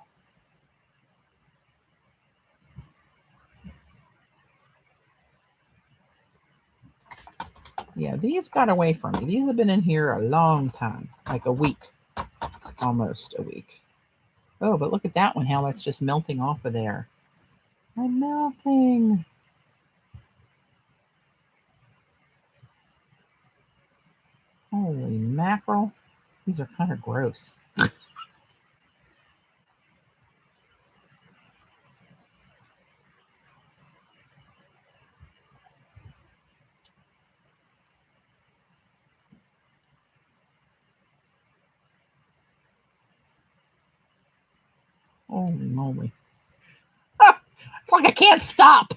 Yeah, these got away from me. These have been in here a long time, like a week, almost a week. Oh, but look at that one, how that's just melting off of there. I'm melting. Holy mackerel. These are kind of gross. Holy moly. Ah, it's like I can't stop.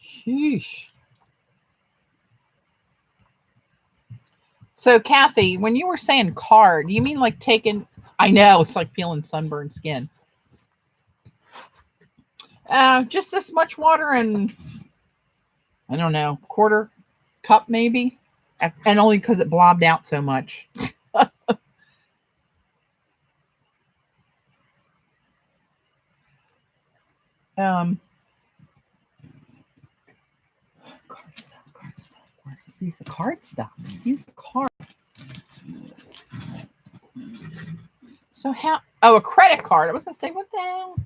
Sheesh. So, Kathy, when you were saying card, you mean like taking, I know, it's like peeling sunburned skin. Just this much water and, I don't know, quarter cup maybe? And only because it blobbed out so much. Cardstock. Use a cardstock. Use a card. So how? Oh, a credit card. I was gonna say, what the hell?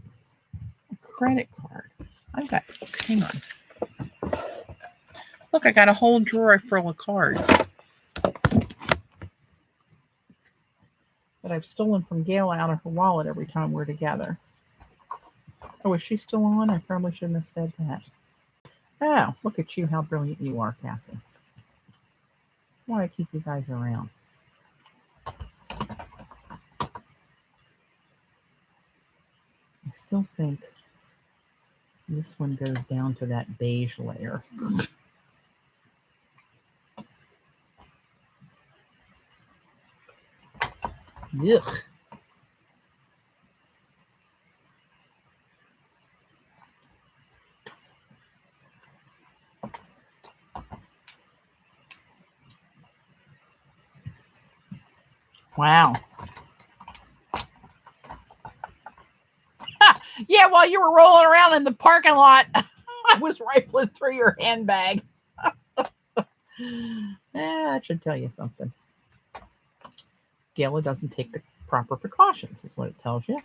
A credit card. I've got. Hang on. Look, I got a whole drawer full of cards that I've stolen from Gail out of her wallet every time we're together. Oh, is she still on? I probably shouldn't have said that. Oh, look at you, how brilliant you are, Kathy. That's why I keep you guys around. I still think this one goes down to that beige layer. Ugh. Wow. Yeah, while you were rolling around in the parking lot, I was rifling through your handbag. That should tell you something. Gayla doesn't take the proper precautions, is what it tells you.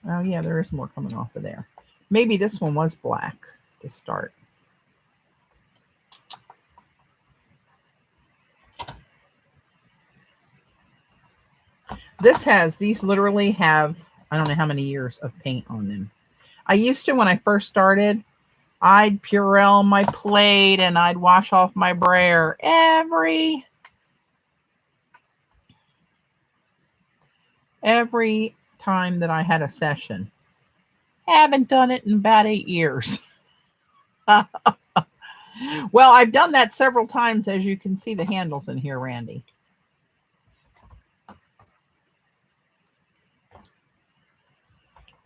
Oh, yeah, there is more coming off of there. Maybe this one was black to start. These literally have, I don't know how many years of paint on them. I used to, when I first started, I'd Purell my plate and I'd wash off my brayer every time that I had a session. Haven't done it in about 8 years. Well, I've done that several times, as you can see the handles in here, Randy.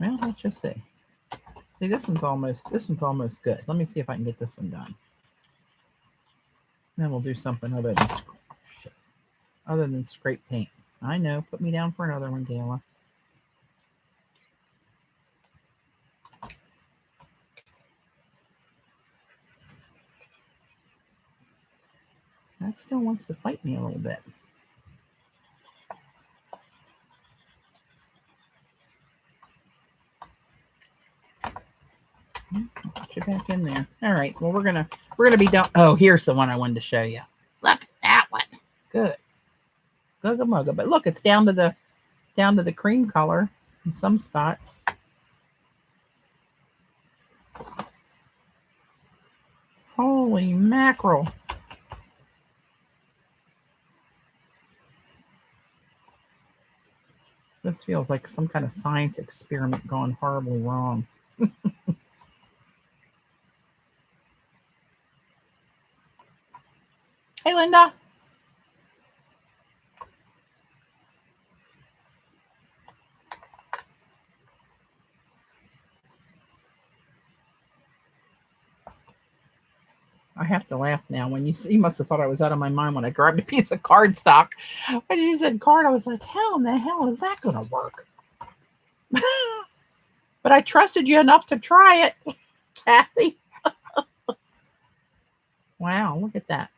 Well, let's just see. See, this one's almost good. Let me see if I can get this one done. Then we'll do something other than scrape paint. I know. Put me down for another one, Gayla. That still wants to fight me a little bit. I'll put you back in there. All right. Well, we're gonna be done. Oh, here's the one I wanted to show you. Look at that one. Good. Gugga mugga. But look, it's down to the cream color in some spots. Holy mackerel. This feels like some kind of science experiment gone horribly wrong. Hey, Linda. I have to laugh now. When you must have thought I was out of my mind when I grabbed a piece of cardstock. When you said card, I was like, how in the hell is that going to work? But I trusted you enough to try it, Kathy. Wow, look at that.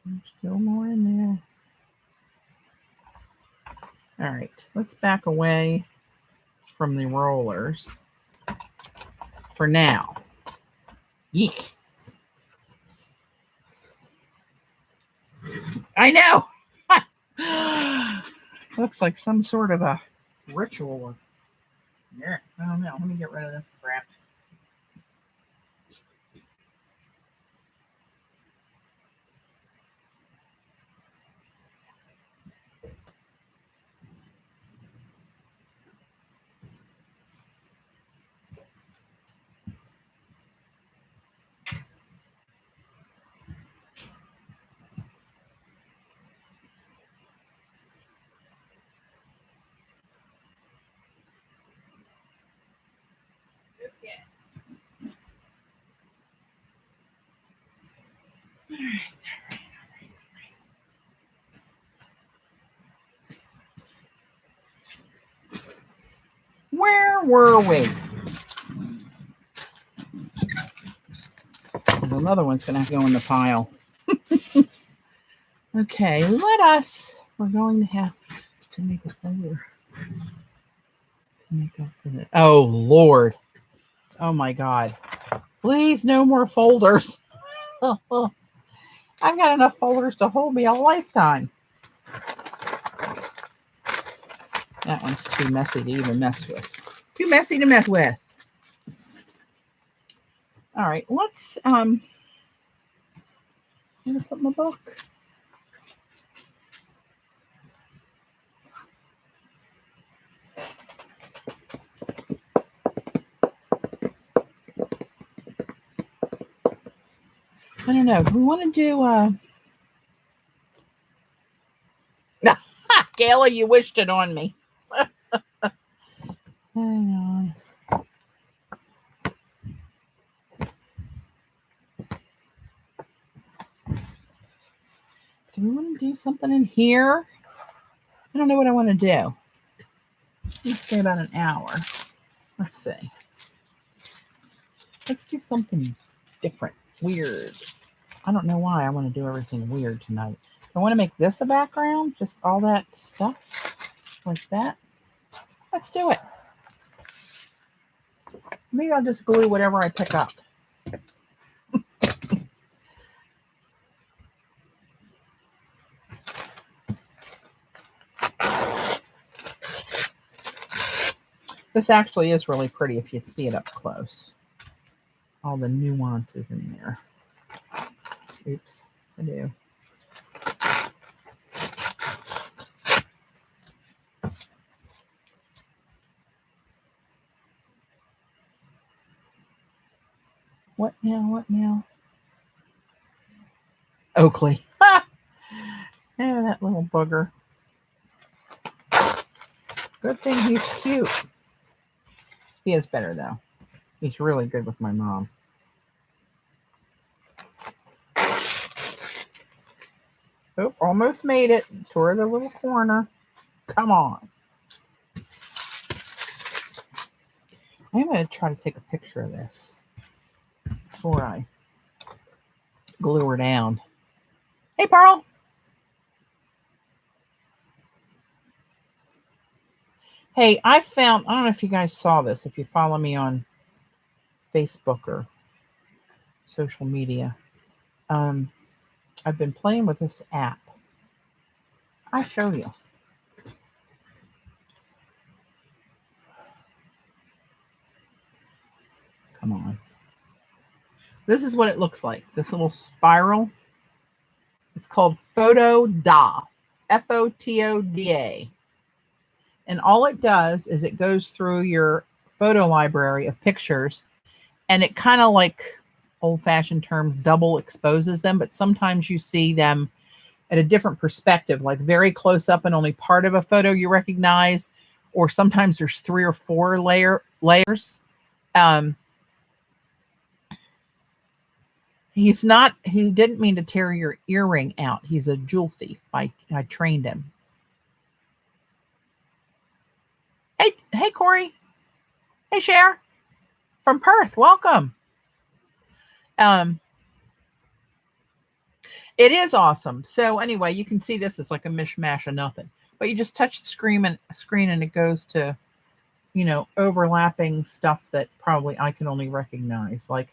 There's still more in there. All right, let's back away from the rollers for now. Yeek. I know. Looks like some sort of a ritual. Yeah, I don't know. Let me get rid of this crap. All right. Where were we? Another one's going to go in the pile. Okay, we're going to have to make a folder to make up for this. Oh, Lord. Oh, my God. Please, no more folders. I've got enough folders to hold me a lifetime. That one's too messy to even mess with. Too messy to mess with. All right, let's I'm gonna put my book. I don't know. Do we want to do Gayla, you wished it on me. Hang on. Do we want to do something in here? I don't know what I want to do. Let's stay about an hour. Let's see. Let's do something different, weird. I don't know why I want to do everything weird tonight. I want to make this a background, just all that stuff like that. Let's do it. Maybe I'll just glue whatever I pick up. This actually is really pretty if you see it up close. All the nuances in there. Oops, I do. What now? What now? Oakley. Ah! Yeah, that little bugger. Good thing he's cute. He is better, though. He's really good with my mom. Oh, almost made it. Toward the little corner. Come on. I'm going to try to take a picture of this before I glue her down. Hey, Pearl. Hey, I don't know if you guys saw this, if you follow me on Facebook or social media. I've been playing with this app. I'll show you. Come on. This is what it looks like. This little spiral. It's called Fotoda. Fotoda. And all it does is it goes through your photo library of pictures, and it kind of, like old-fashioned terms, double exposes them, but sometimes you see them at a different perspective, like very close up and only part of a photo you recognize, or sometimes there's 3 or 4 layers. He didn't mean to tear your earring out. He's a jewel thief. I trained him. Hey, Corey. Hey, Cher. From Perth. Welcome. It is awesome. So anyway, you can see this is like a mishmash of nothing. But you just touch the screen and it goes to, overlapping stuff that probably I can only recognize. Like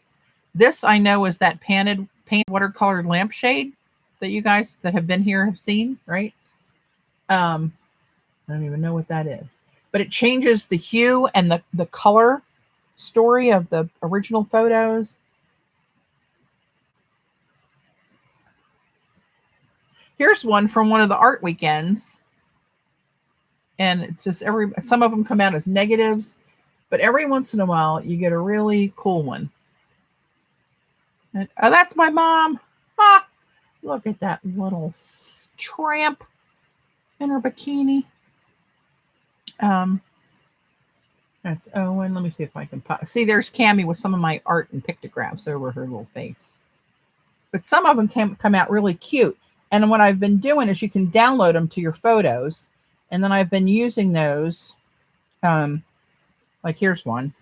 this, I know, is that painted watercolored lampshade that you guys that have been here have seen, right? I don't even know what that is. But it changes the hue and the color story of the original photos. Here's one from one of the art weekends. And it's just some of them come out as negatives, but every once in a while you get a really cool one. And, oh, that's my mom. Ah, look at that little tramp in her bikini. That's Owen. Let me see if I can see. There's Cammie with some of my art and pictographs over her little face. But some of them come out really cute. And what I've been doing is you can download them to your photos. And then I've been using those. Like here's one.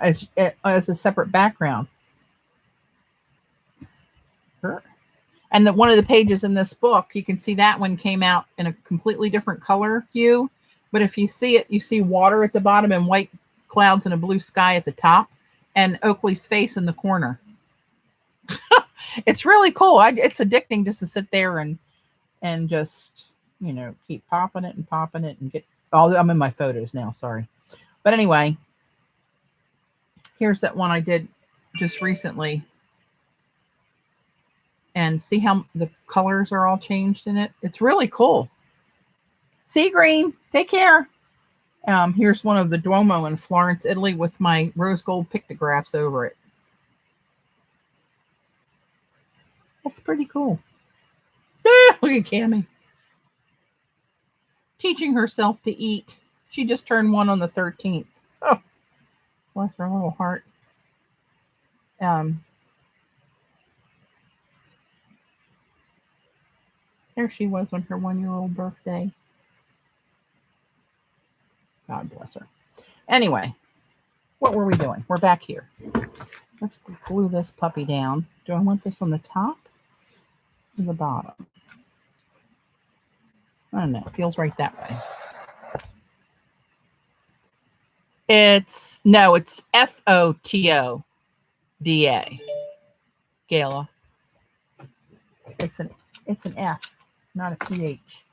As a separate background. And one of the pages in this book, you can see that one came out in a completely different color hue. But if you see it, you see water at the bottom and white clouds and a blue sky at the top, and Oakley's face in the corner. It's really cool. It's addicting just to sit there and just, keep popping it and get all. I'm in my photos now. Sorry. But anyway, here's that one I did just recently. And see how the colors are all changed in it? It's really cool. Sea Green, take care. Here's one of the Duomo in Florence, Italy with my rose gold pictographs over it. That's pretty cool. Look at Cammie. Teaching herself to eat. She just turned 1 on the 13th. Oh, bless her little heart. There she was on her 1-year-old birthday. God bless her. Anyway, what were we doing? We're back here. Let's glue this puppy down. Do I want this on the top or the bottom? I don't know. It feels right that way. It's Fotoda. Gala. It's an F, not a PH.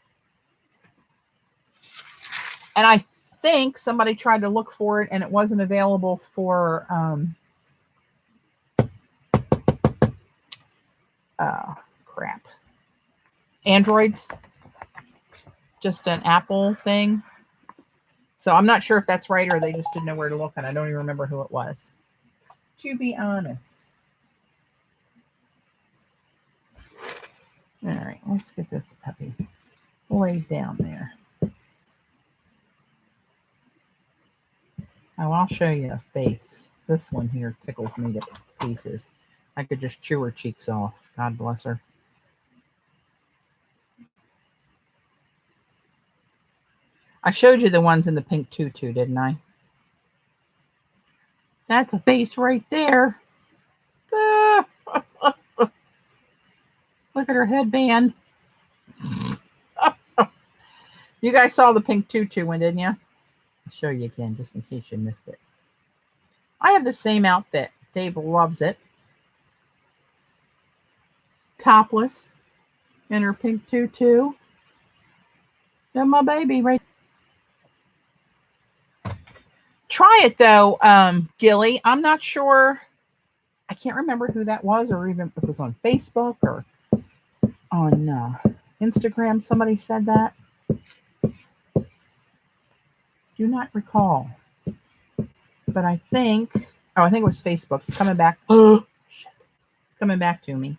And I think somebody tried to look for it and it wasn't available for crap. Androids. Just an Apple thing. So I'm not sure if that's right or they just didn't know where to look, and I don't even remember who it was. To be honest. All right, let's get this puppy laid down there. Oh, I'll show you a face. This one here tickles me to pieces. I could just chew her cheeks off. God bless her. I showed you the ones in the pink tutu, didn't I? That's a face right there. Ah. Look at her headband. You guys saw the pink tutu one, didn't you? I'll show you again just in case you missed it. I have the same outfit. Dave loves it. Topless in her pink tutu. And my baby right. Try it though, Gilly. I'm not sure. I can't remember who that was, or even if it was on Facebook or on Instagram. Somebody said that. Do not recall. But I think it was Facebook. It's coming back. Oh, shit. It's coming back to me.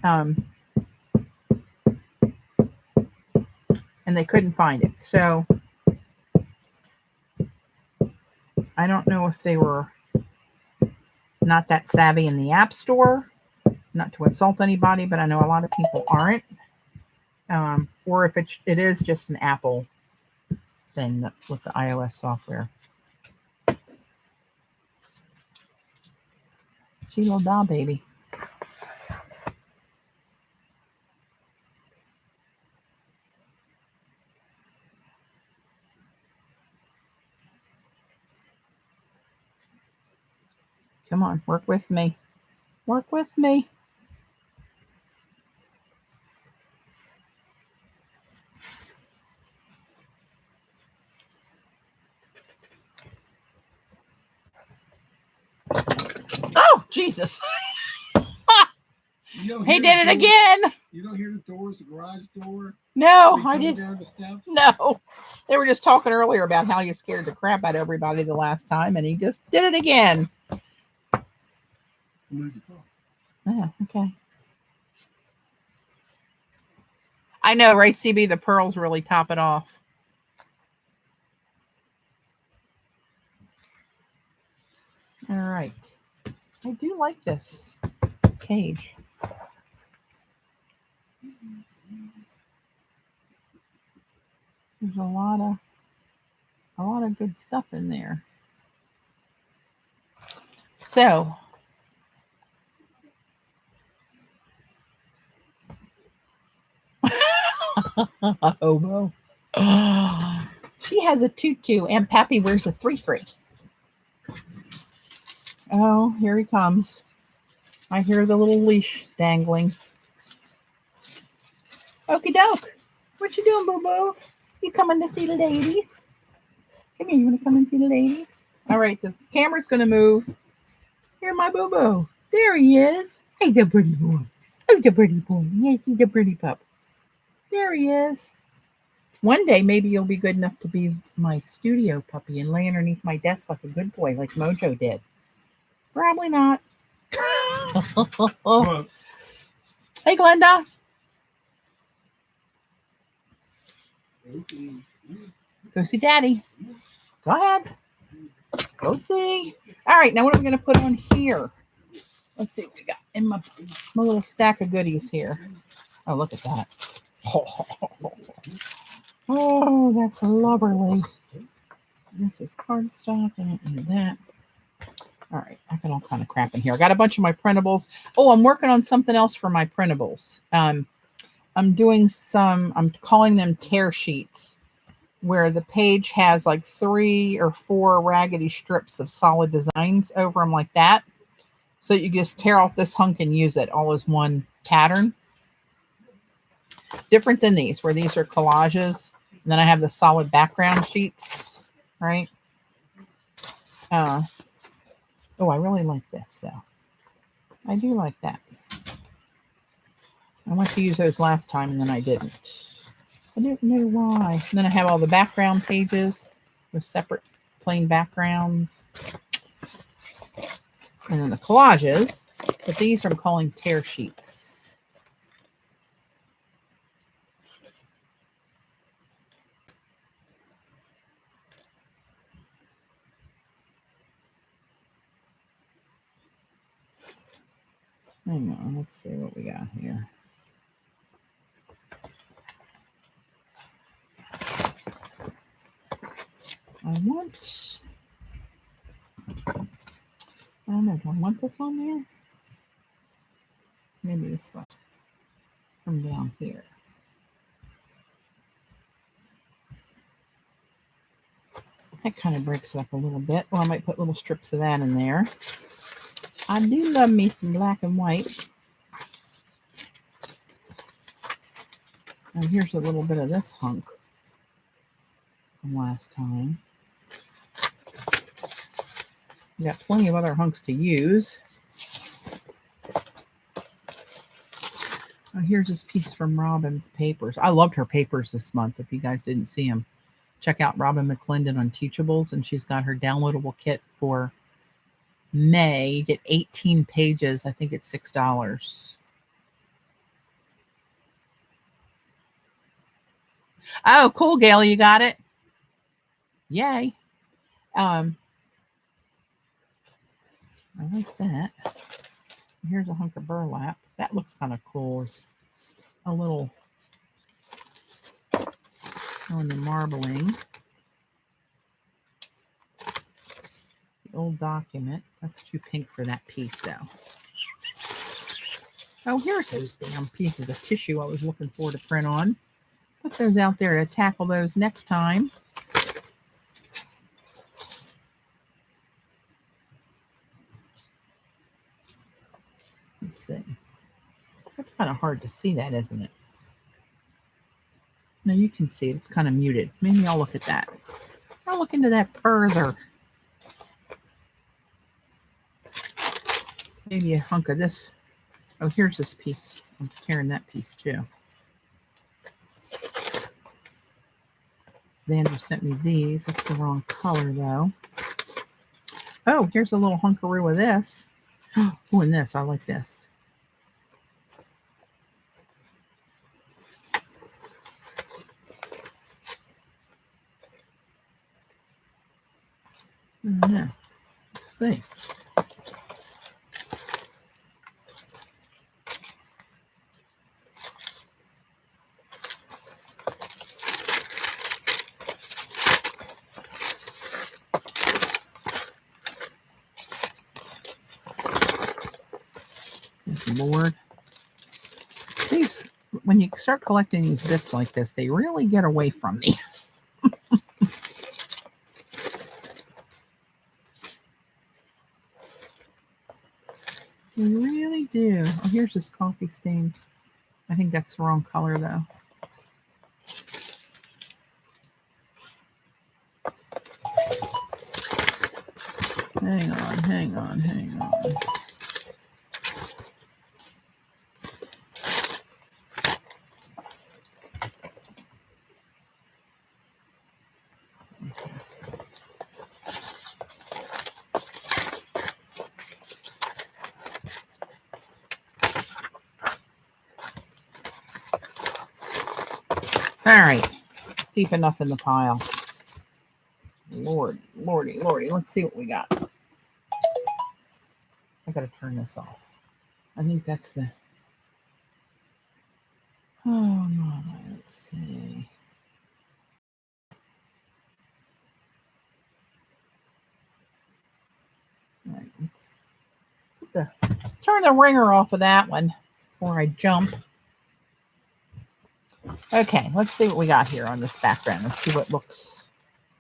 And they couldn't find it. So I don't know if they were not that savvy in the App Store. Not to insult anybody, but I know a lot of people aren't. Or if it is just an Apple thing with the iOS software. She little doll baby. Come on, work with me. Work with me. Oh, Jesus. He did it again. You don't hear the doors, the garage door? No, I didn't. Down the steps? No. They were just talking earlier about how you scared the crap out of everybody the last time, and he just did it again. Yeah, okay. I know, right, CB? The pearls really top it off. All right. I do like this cage. There's a lot of good stuff in there. So a hobo. She has a tutu, and Pappy wears a 3-3. Oh, here he comes. I hear the little leash dangling. Okie doke. What you doing, boo-boo? You coming to see the ladies? Come here, you want to come and see the ladies? All right, the camera's going to move. Here, my boo-boo. There he is. He's a pretty boy. Oh, the pretty boy. Yes, he's a pretty pup. There he is. One day, maybe you'll be good enough to be my studio puppy and lay underneath my desk like a good boy, like Mojo did. Probably not. Hey, Glenda. Go see Daddy. Go ahead. Go see. All right, now what are we going to put on here? Let's see what we got in my little stack of goodies here. Oh, look at that. Oh, that's lovely. This is cardstock. I don't need that. All right, I got all kind of crap in here. I got a bunch of my printables. Oh, I'm working on something else for my printables. I'm doing I'm calling them tear sheets, where the page has like 3 or 4 raggedy strips of solid designs over them like that. So you just tear off this hunk and use it all as one pattern. Different than these, where these are collages. And then I have the solid background sheets, right? Oh, I really like this, though. I do like that. I went to use those last time, and then I didn't. I didn't know why. And then I have all the background pages with separate plain backgrounds. And then the collages. But these I'm calling tear sheets. Hang on, let's see what we got here. I don't know, do I want this on there? Maybe this one from down here. That kind of breaks it up a little bit. Well, I might put little strips of that in there. I do love me some black and white. And here's a little bit of this hunk from last time. We got plenty of other hunks to use. Oh, here's this piece from Robin's papers. I loved her papers this month. If you guys didn't see them, check out Robin McClendon on Teachables, and she's got her downloadable kit for May. You get 18 pages. I think it's $6. Oh, cool, Gail. You got it. Yay. I like that. Here's a hunk of burlap. That looks kind of cool. It's a little on the marbling. The old document. That's too pink for that piece, though. Oh, here's those damn pieces of tissue I was looking for to print on. Put those out there to tackle those next time. Let's see. That's kind of hard to see that, isn't it? No, you can see it. It's kind of muted. Maybe I'll look at that. I'll look into that further. Maybe a hunk of this. Oh, here's this piece. I'm tearing that piece too. Xander sent me these. That's the wrong color though. Oh, here's a little hunkaroo of this. Oh, and this. I like this. Yeah. Let's see. Lord. These, when you start collecting these bits like this, they really get away from me. They really do. Oh, here's this coffee stain. I think that's the wrong color though. Hang on. All right, deep enough in the pile. Lordy. Let's see what we got. I gotta turn this off. I think that's the. Oh no, let's see. All right, let's turn the ringer off of that one before I jump. Okay, let's see what we got here on this background. Let's see what looks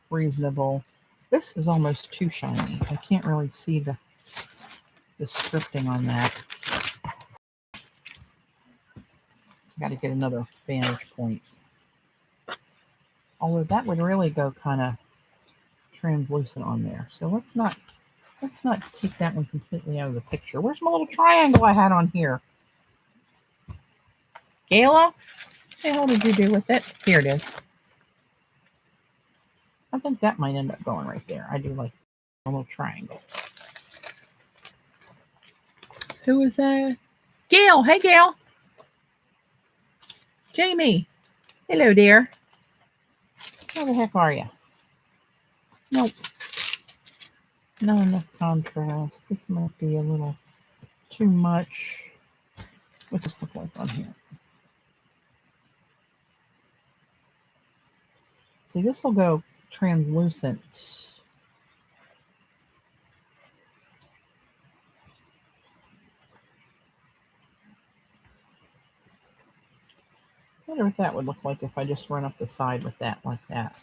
reasonable. This is almost too shiny. I can't really see the scripting on that. Got to get another vantage point. Although that would really go kind of translucent on there. So let's not take that one completely out of the picture. Where's my little triangle I had on here? Gayla? What the hell did you do with it? Here it is. I think that might end up going right there. I do like a little triangle. Who is that? Gail. Hey, Gail. Jamie. Hello, dear. How the heck are you? Nope. Not enough contrast. This might be a little too much. What's this look like on here? See, this will go translucent. I wonder what that would look like if I just run up the side with that like that.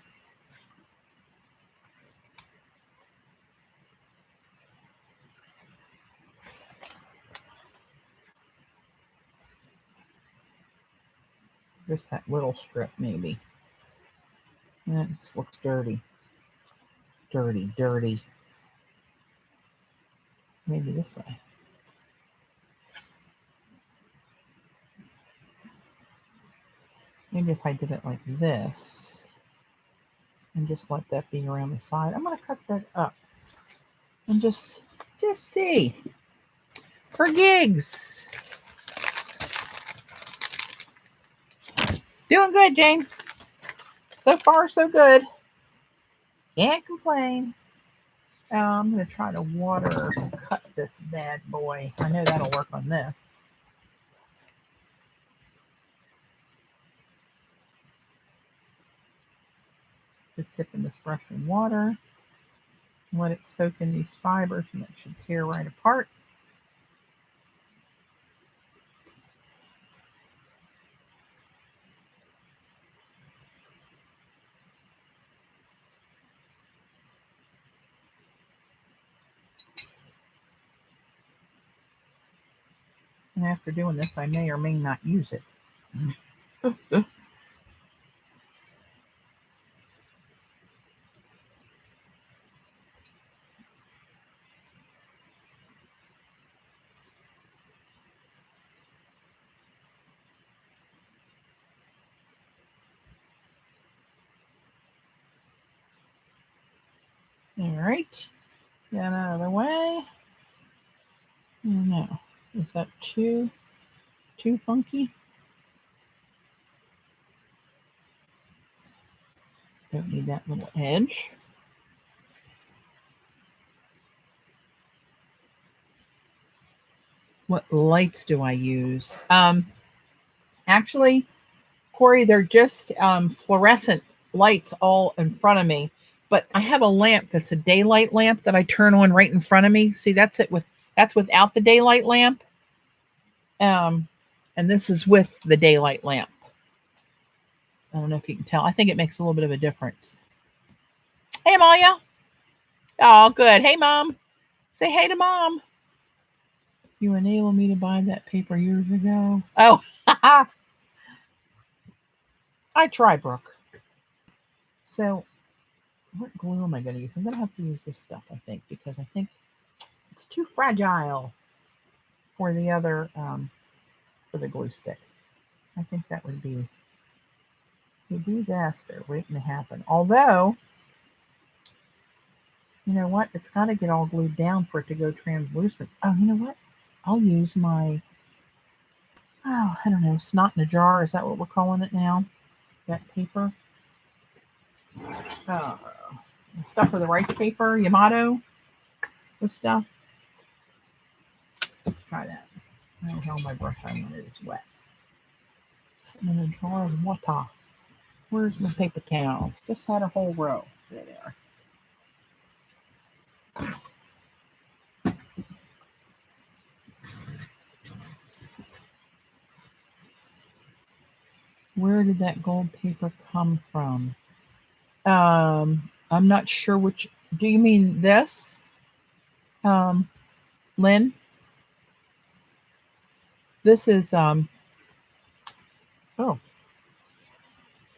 Just that little strip, maybe. That just looks dirty. Dirty, dirty. Maybe this way. Maybe if I did it like this and just let that be around the side. I'm going to cut that up and just see. For gigs. Doing good, Jane. So far, so good. Can't complain. I'm going to try to water cut this bad boy. I know that'll work on this. Just dipping this brush in water. Let it soak in these fibers and it should tear right apart. And after doing this, I may or may not use it. All right, get out of the way. No, is that too funky? Don't need that little edge. What lights do I use? Actually, Corey, they're just fluorescent lights all in front of me. But I have a lamp that's a daylight lamp that I turn on right in front of me. See, that's without the daylight lamp. And this is with the daylight lamp. I don't know if you can tell. I think it makes a little bit of a difference. Hey, Amalia. Oh, good. Hey, Mom. Say hey to Mom. You enabled me to buy that paper years ago. Oh, I try, Brooke. So what glue am I going to use? I'm going to have to use this stuff, I think, because I think it's too fragile for the other, for the glue stick. I think that would be a disaster waiting to happen. Although, you know what? It's got to get all glued down for it to go translucent. Oh, you know what? I'll use my, I don't know, snot in a jar. Is that what we're calling it now? That paper? The stuff for the rice paper, Yamato, this stuff. Try that. I don't know how my brush I want it is wet. Sitting in a jar of water. Where's my paper towels? Just had a whole row. There they are. Where did that gold paper come from? I'm not sure which. Do you mean this? Lynn? This is,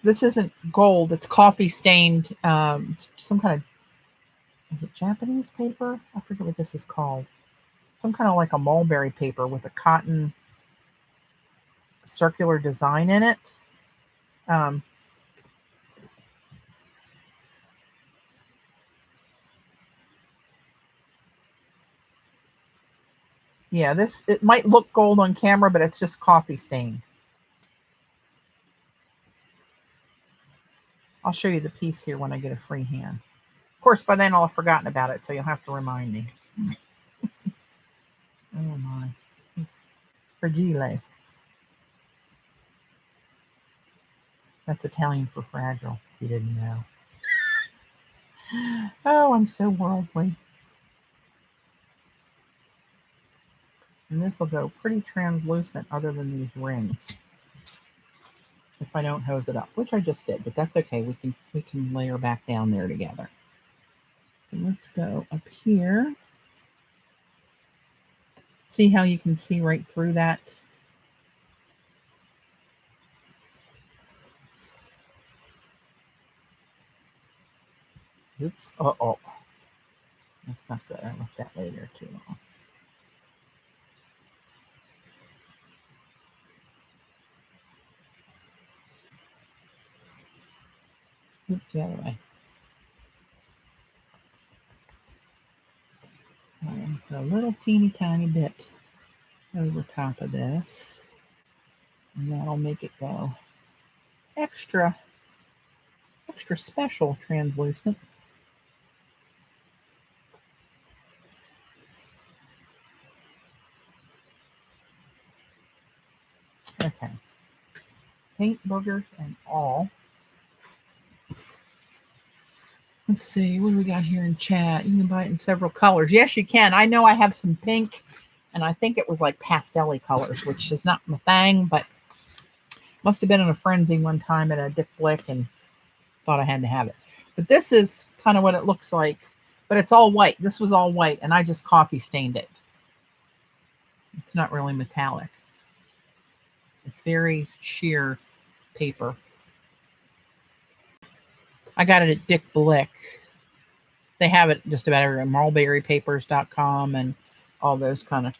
this isn't gold. It's coffee stained. It's some kind of, is it Japanese paper? I forget what this is called. Some kind of like a mulberry paper with a cotton circular design in it. Yeah, it might look gold on camera, but it's just coffee stained. I'll show you the piece here when I get a free hand. Of course, by then I'll have forgotten about it, so you'll have to remind me. Oh my. Fragile. That's Italian for fragile, if you didn't know. Oh, I'm so worldly. And this will go pretty translucent other than these rings. If I don't hose it up, which I just did, but that's okay. We can layer back down there together. So let's go up here. See how you can see right through that? Oops. Uh-oh. That's not good. I left that later too long. Oops, the other way. Put a little teeny tiny bit over top of this. And that'll make it go extra special translucent. Okay. Paint boogers and all. Let's see, what do we got here in chat? You can buy it in several colors. Yes, you can. I know I have some pink, and I think it was like pastel-y colors, which is not my thing, but must have been in a frenzy one time at a Dick Blick and thought I had to have it. But this is kind of what it looks like, but it's all white. This was all white, and I just coffee stained it. It's not really metallic. It's very sheer paper. I got it at Dick Blick. They have it just about everywhere. Mulberrypapers.com and all those kind of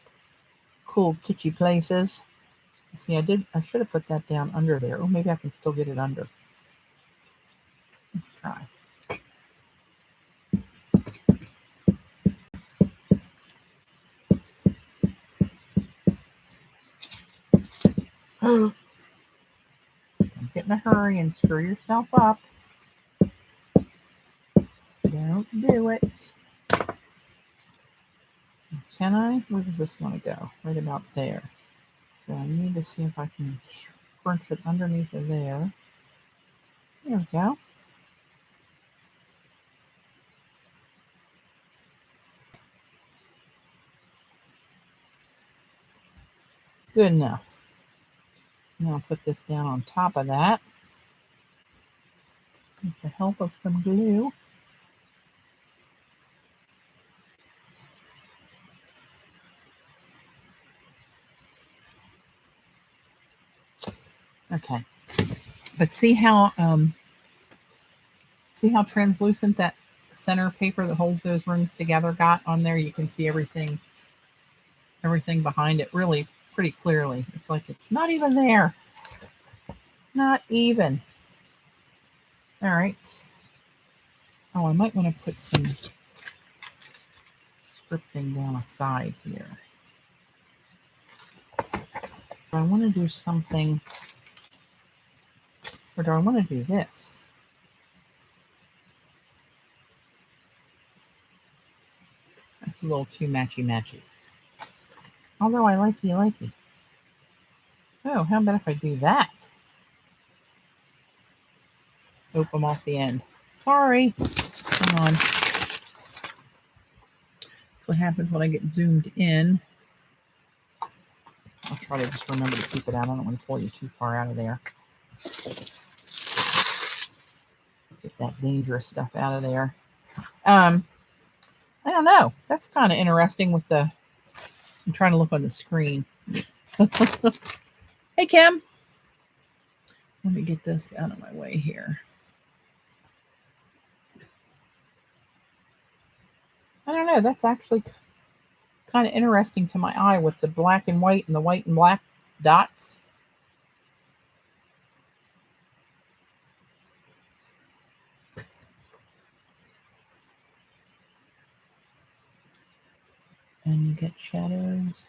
cool kitschy places. See, I should have put that down under there. Oh, maybe I can still get it under. Let's try. Don't get in a hurry and screw yourself up. Don't do it. Can I? Where does this want to go? Right about there. So I need to see if I can crunch it underneath of there. There we go. Good enough. Now I'll put this down on top of that with the help of some glue. Okay, but see how translucent that center paper that holds those rings together got on there? You can see everything behind it really pretty clearly. It's like it's not even there. Not even. All right. Oh, I might want to put some scripting down a side here. Do I want to do something, or do I want to do this? That's a little too matchy-matchy. Although I likey. Oh, how about if I do that? Nope, I'm off the end. Sorry. Hang on. That's what happens when I get zoomed in. I'll try to just remember to keep it out. I don't want to pull you too far out of there. Get that dangerous stuff out of there. I don't know. That's kind of interesting with the... I'm trying to look on the screen. Hey, Kim. Let me get this out of my way here. I don't know. That's actually kind of interesting to my eye with the black and white and the white and black dots. And you get shadows.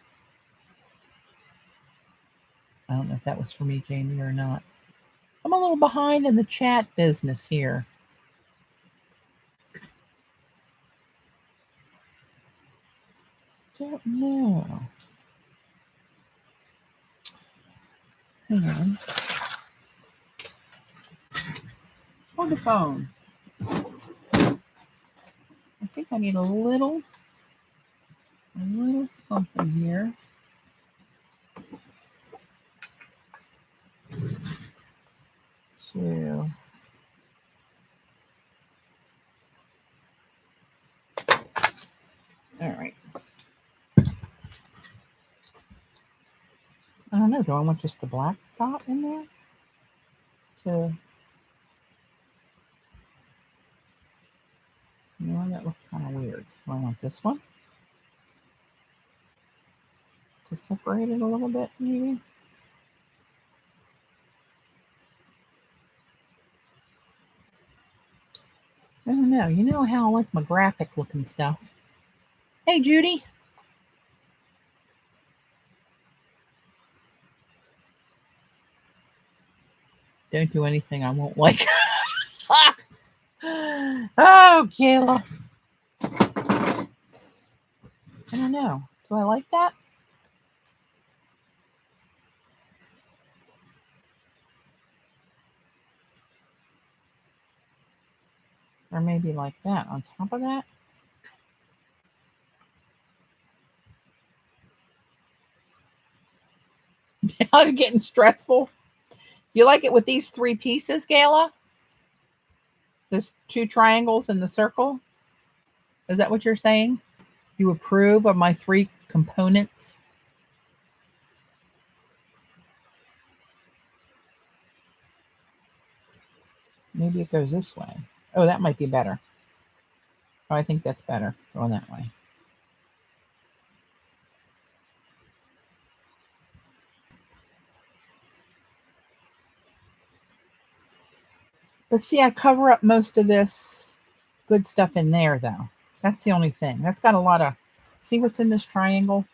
I don't know if that was for me, Jamie, or not. I'm a little behind in the chat business here. Don't know. Hang on. Hold the phone. I think I need a little something here. To all right. I don't know. Do I want just the black dot in there? That looks kind of weird. Do I want this one to separate it a little bit, maybe? I don't know. You know how I like my graphic looking stuff. Hey, Judy. Don't do anything I won't like. Oh, Kayla. I don't know. Do I like that? Or maybe like that on top of that? Now I'm getting stressful. You like it with these 3 pieces, Gayla? This 2 triangles and the circle? Is that what you're saying? You approve of my 3 components? Maybe it goes this way. Oh, that might be better. Oh, I think that's better going that way. But see, I cover up most of this good stuff in there, though. That's the only thing. That's got a lot of... See what's in this triangle?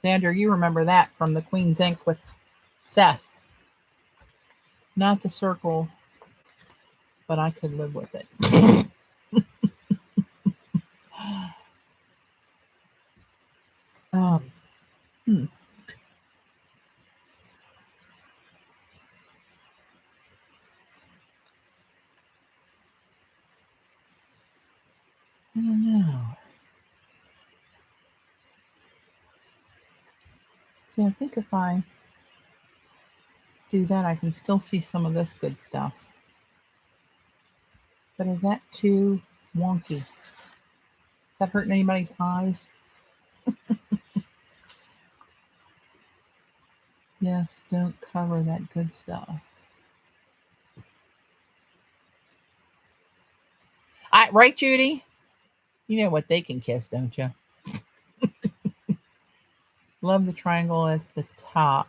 Xander, you remember that from the Queen's Ink with Seth. Not the circle, but I could live with it. I don't know. See, I think if I do that, I can still see some of this good stuff. But is that too wonky? Is that hurting anybody's eyes? Yes, don't cover that good stuff. Right, Judy? You know what they can kiss, don't you? Love the triangle at the top.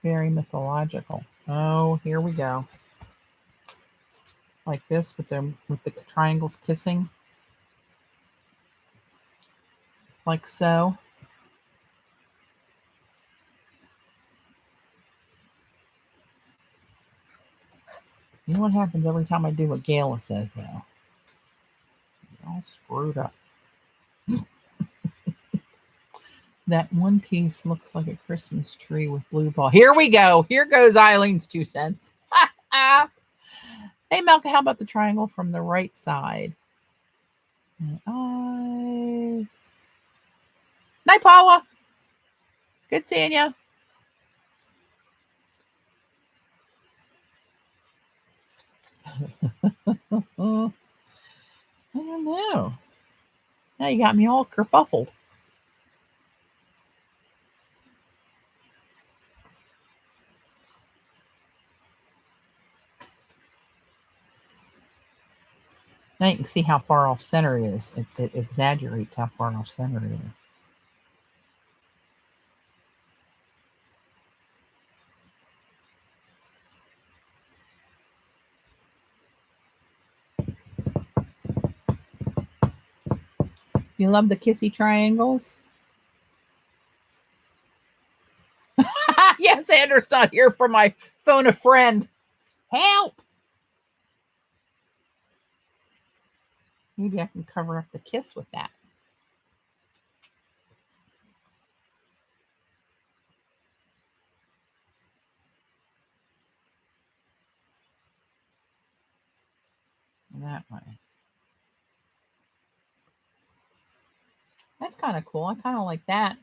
Very mythological. Oh, here we go. Like this with the triangles kissing. Like so. You know what happens every time I do what Gayla says, though? All screwed up. That one piece looks like a Christmas tree with blue ball. Here we go. Here goes Eileen's 2 cents. Hey, Malka, how about the triangle from the right side? Night, Paula. Good seeing you. I don't know. Now you got me all kerfuffled. Now you can see how far off center it is. It exaggerates how far off center it is. You love the kissy triangles? Yes, Andrew's not here for my phone a friend. Help! Maybe I can cover up the kiss with that. That's kind of cool. I kind of like that.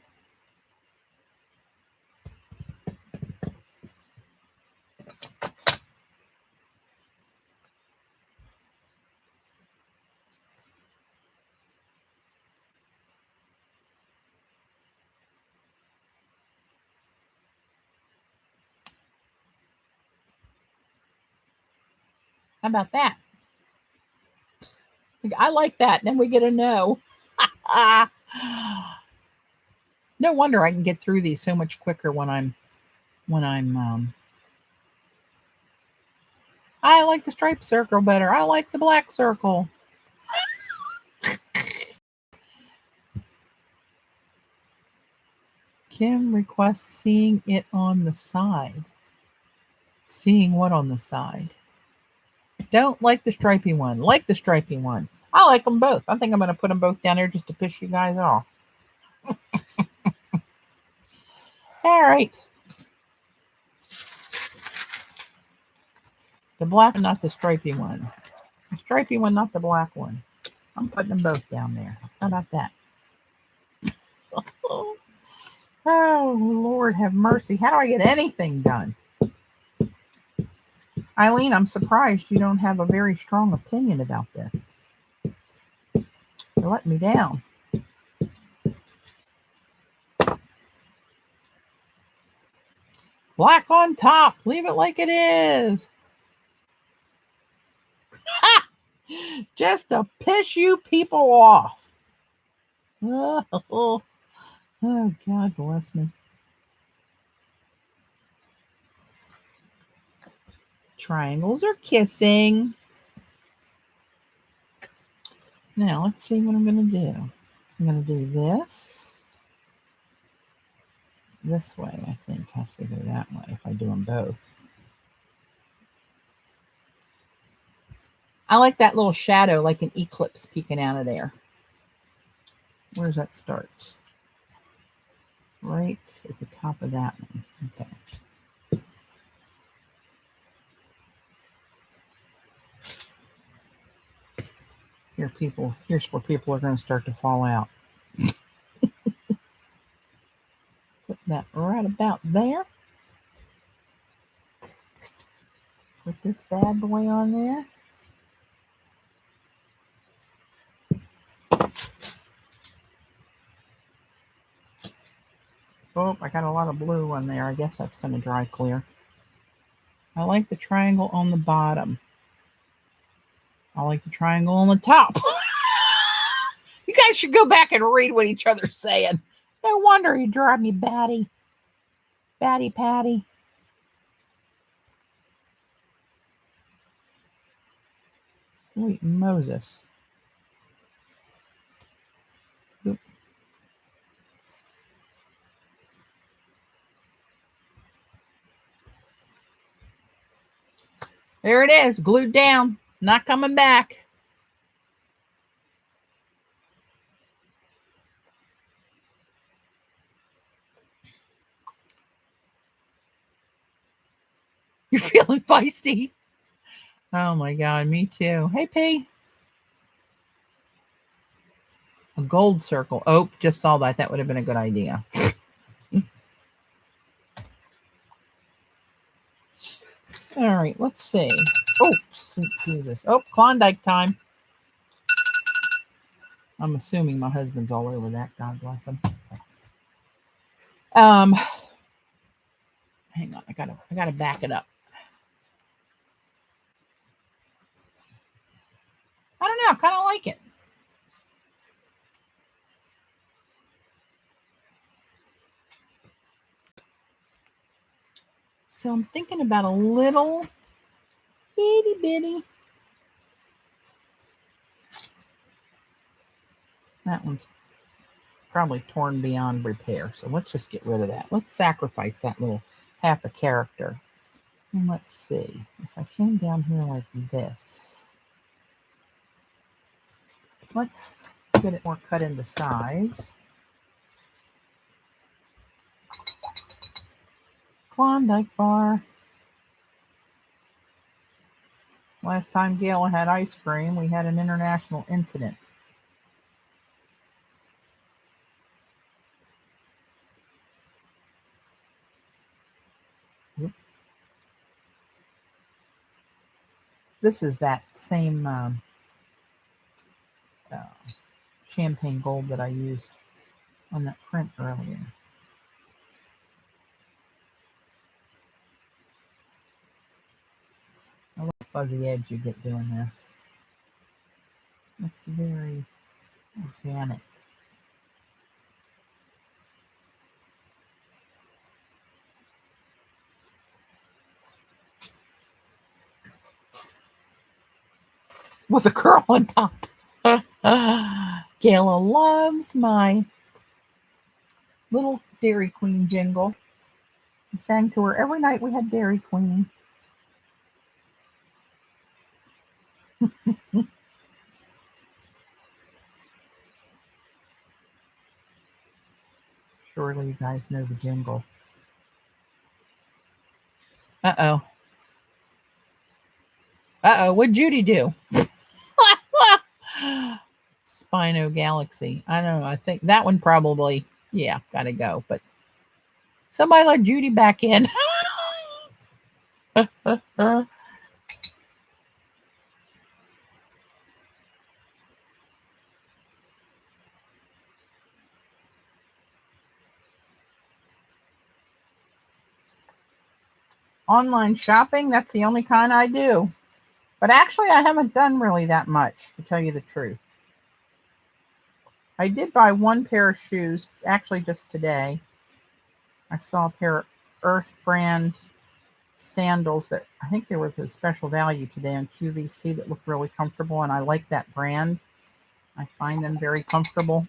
How about that? I like that. And then we get a no. No wonder I can get through these so much quicker when I'm I like the striped circle better. I like the black circle. Kim requests seeing it on the side. Seeing what on the side? Don't like the stripy one. Like the stripy one. I like them both. I think I'm going to put them both down there just to piss you guys off. All right. The black, not the stripy one. The stripy one, not the black one. I'm putting them both down there. How about that? Oh, Lord have mercy. How do I get anything done? Eileen, I'm surprised you don't have a very strong opinion about this. You're letting me down. Black on top. Leave it like it is. Ha! Just to piss you people off. Oh, God bless me. Triangles are kissing. Now, let's see what I'm going to do. I'm going to do this. This way, I think, has to go that way if I do them both. I like that little shadow, like an eclipse peeking out of there. Where does that start? Right at the top of that one. Okay. Here's where people are going to start to fall out. Put that right about there. Put this bad boy on there. Oh, I got a lot of blue on there. I guess that's going to dry clear. I like the triangle on the bottom. I like the triangle on the top. You guys should go back and read what each other's saying. No wonder you drive me batty. Batty Patty. Sweet Moses. Oop. There it is, glued down. Not coming back. You're feeling feisty? Oh my God, me too. Hey, P. A gold circle. Oh, just saw that. That would have been a good idea. All right, let's see. Oh, sweet Jesus. Oh, Klondike time. I'm assuming my husband's all over that. God bless him. Hang on. I gotta back it up. I don't know. I kind of like it. So I'm thinking about a little itty bitty. That one's probably torn beyond repair. So let's just get rid of that. Let's sacrifice that little half a character. And let's see. If I came down here like this, let's get it more cut into size. Klondike bar. Last time Gail had ice cream, we had an international incident. This is that same champagne gold that I used on that print earlier. I love the fuzzy edge you get doing this. It's very organic. With a curl on top. Gayla loves my little Dairy Queen jingle. I sang to her every night we had Dairy Queen. Surely you guys know the jingle. Uh-oh. Uh-oh, what'd Judy do? Spino Galaxy. I don't know. I think that one probably, yeah, gotta go. But somebody let Judy back in. Online shopping, that's the only kind I do. But actually, I haven't done really that much, to tell you the truth. I did buy one pair of shoes, actually just today. I saw a pair of Earth brand sandals that I think they were the special value today on QVC that look really comfortable, and I like that brand. I find them very comfortable.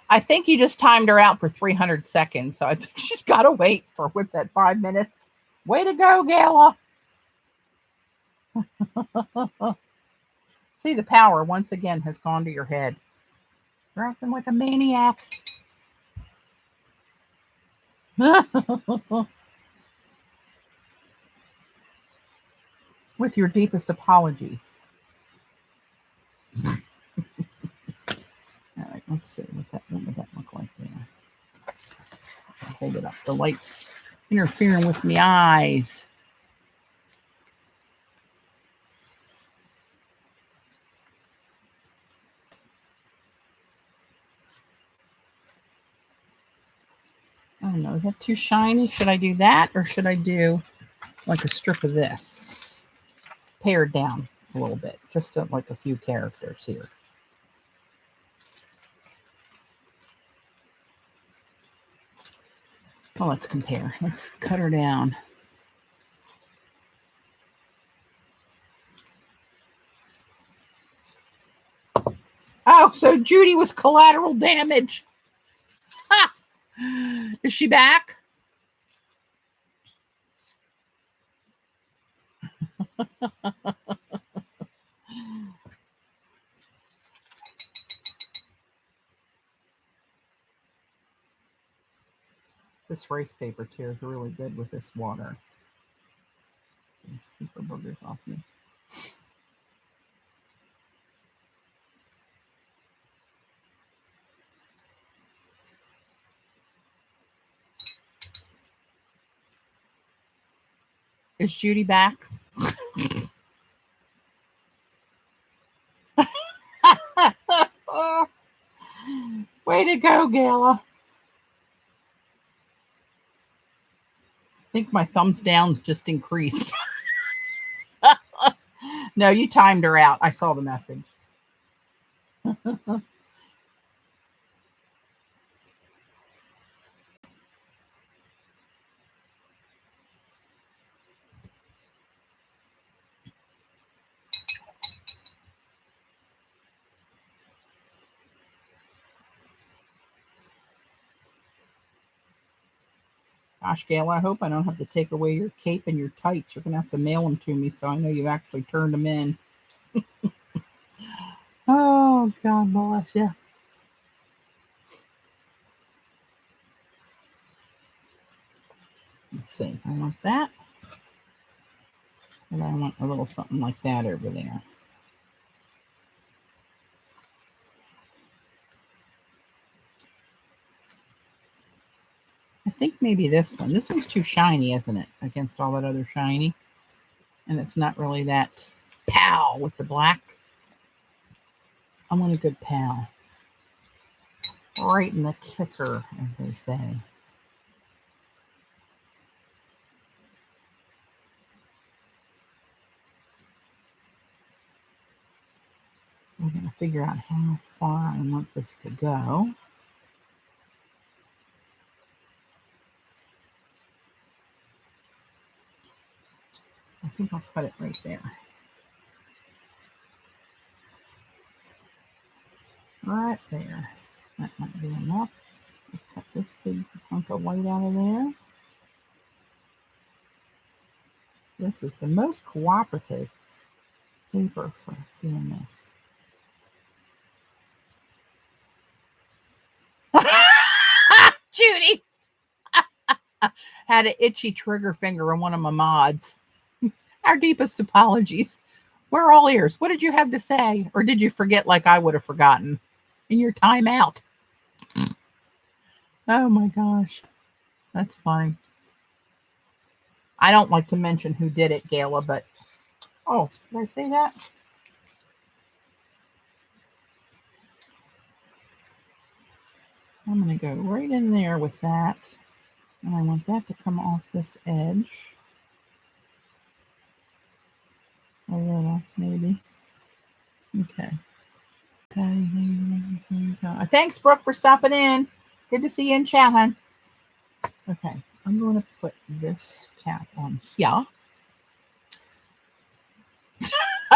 I think you just timed her out for 300 seconds, so I think she's got to wait for, what's that, 5 minutes? Way to go, Gayla. See, the power, once again, has gone to your head. You're acting like a maniac. With your deepest apologies. All right, let's see what would that look like there. I'll hold it up. The light's interfering with my eyes. I don't know. Is that too shiny? Should I do that, or should I do like a strip of this? Pared down a little bit, just like a few characters here. Well, let's compare. Let's cut her down. Oh, so Judy was collateral damage. Ha! Is she back? This rice paper too is really good with this water. These paper boogers off me. Is Judy back? Way to go, Gayla. I think my thumbs down's just increased. No, you timed her out. I saw the message. Gosh, Gayla, I hope I don't have to take away your cape and your tights. You're going to have to mail them to me so I know you've actually turned them in. Oh, God bless you. Let's see. I want that. And I want a little something like that over there. I think maybe this one. This one's too shiny, isn't it? Against all that other shiny. And it's not really that pow with the black. I want a good pow. Right in the kisser, as they say. We're going to figure out how far I want this to go. I think I'll cut it right there. Right there. That might be enough. Let's cut this big hunk of white out of there. This is the most cooperative paper for doing this. Judy had an itchy trigger finger on one of my mods. Our deepest apologies. We're all ears. What did you have to say? Or did you forget like I would have forgotten in your time out? Oh my gosh. That's funny. I don't like to mention who did it, Gayla, but oh, did I say that? I'm going to go right in there with that. And I want that to come off this edge. A little, maybe. Okay. Thanks, Brooke, for stopping in. Good to see you in chat, hon. Okay, I'm going to put this cap on here.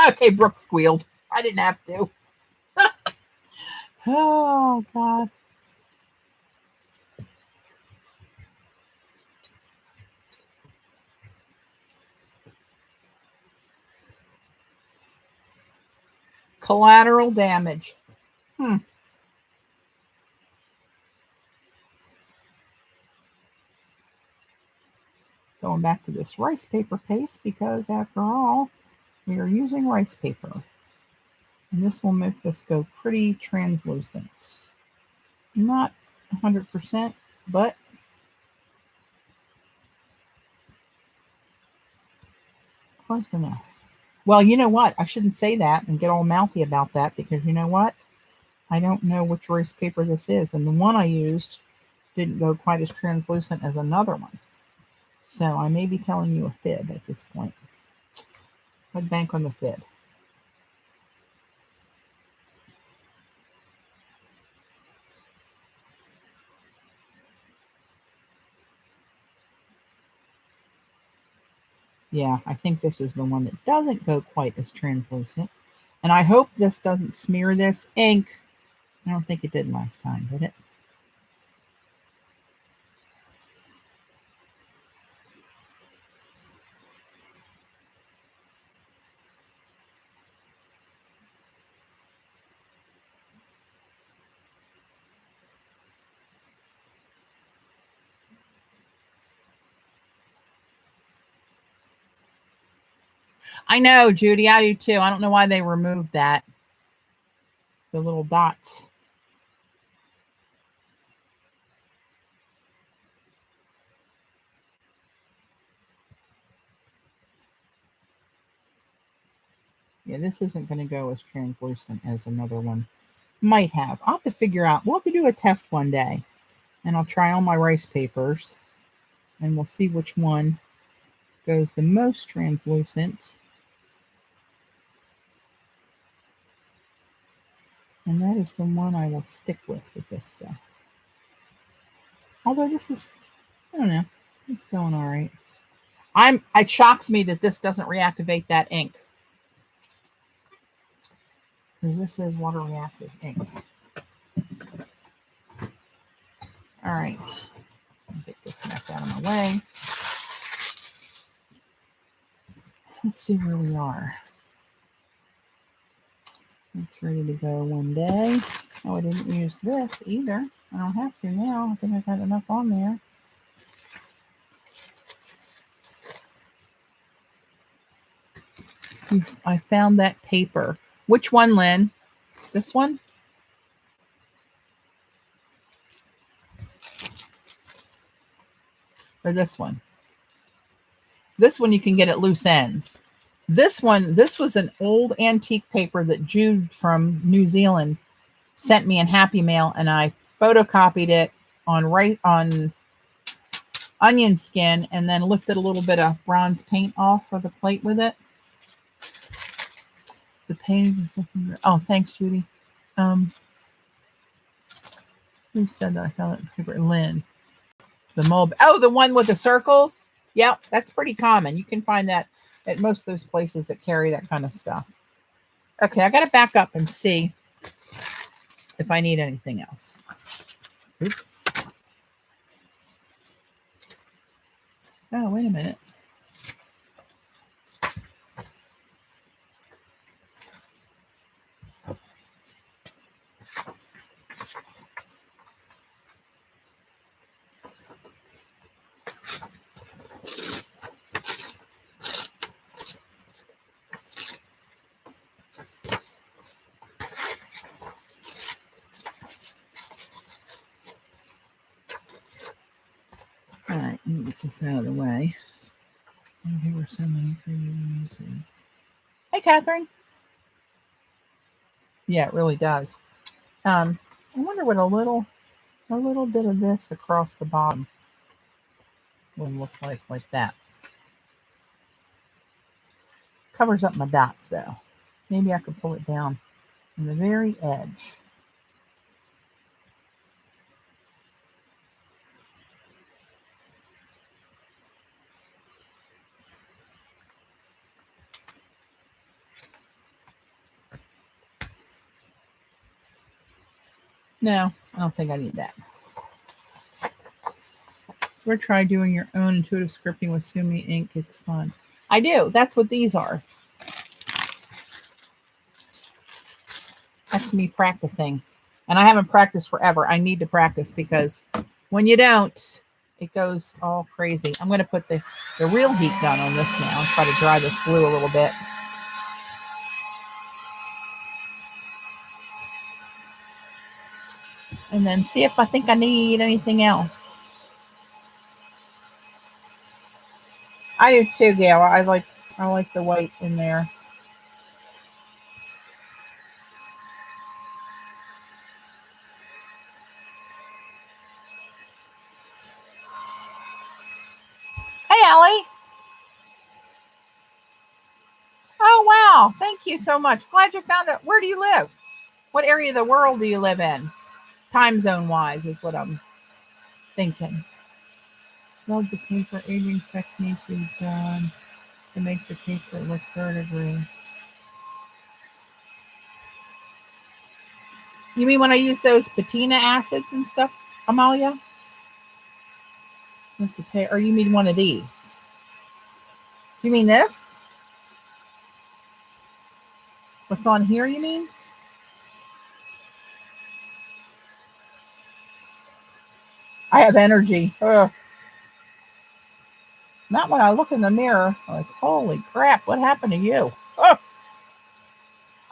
Okay, Brooke squealed. I didn't have to. Oh, God. Collateral damage. Going back to this rice paper paste because, after all, we are using rice paper. And this will make this go pretty translucent. Not 100%, but close enough. Well, you know what? I shouldn't say that and get all mouthy about that because you know what? I don't know which rice paper this is. And the one I used didn't go quite as translucent as another one. So I may be telling you a fib at this point. I'd bank on the fib. Yeah, I think this is the one that doesn't go quite as translucent. And I hope this doesn't smear this ink. I don't think it did last time, did it? I know, Judy, I do too. I don't know why they removed that. The little dots. Yeah, this isn't going to go as translucent as another one might have. I'll have to figure out. We'll have to do a test one day. And I'll try all my rice papers. And we'll see which one goes the most translucent. And that is the one I will stick with this stuff. Although this is, I don't know, it's going all right. It shocks me that this doesn't reactivate that ink. Because this is water reactive ink. All right. Get this mess out of my way. Let's see where we are. It's ready to go one day. Oh, I didn't use this either. I don't have to now. I think I've got enough on there. I found that paper. Which one, Lynn? This one? or this one. This one you can get at loose ends. This one, this was an old antique paper that Jude from New Zealand sent me in Happy Mail, and I photocopied it on onion skin and then lifted a little bit of bronze paint off of the plate with it. The paint is looking good. Oh, thanks, Judy. Who said that I found that paper? Lynn. The mold. Oh, the one with the circles? Yep, that's pretty common. You can find that at most of those places that carry that kind of stuff. Okay, I got to back up and see if I need anything else. Oops. Oh, wait a minute. All right, let me get this out of the way. Oh, there were so many creative uses. Hey, Catherine. Yeah, it really does. I wonder what a little bit of this across the bottom would look like that. Covers up my dots though. Maybe I could pull it down on the very edge. No, I don't think I need that. Or try doing your own intuitive scripting with Sumi ink. It's fun. I do. That's what these are. That's me practicing. And I haven't practiced forever. I need to practice because when you don't, it goes all crazy. I'm going to put the real heat gun on this now and try to dry this glue a little bit. And then see if I think I need anything else. I do too, Gail. I like the white in there. Hey, Allie. Oh, wow. Thank you so much. Glad you found it. Where do you live? What area of the world do you live in? Time zone wise is what I'm thinking. Love the paper aging technique we've done to make the paper look third degree. You mean when I use those patina acids and stuff, Amalia? Or you mean one of these? You mean this? What's on here, you mean? I have energy. Ugh. Not when I look in the mirror. I'm like, holy crap, what happened to you? Ugh.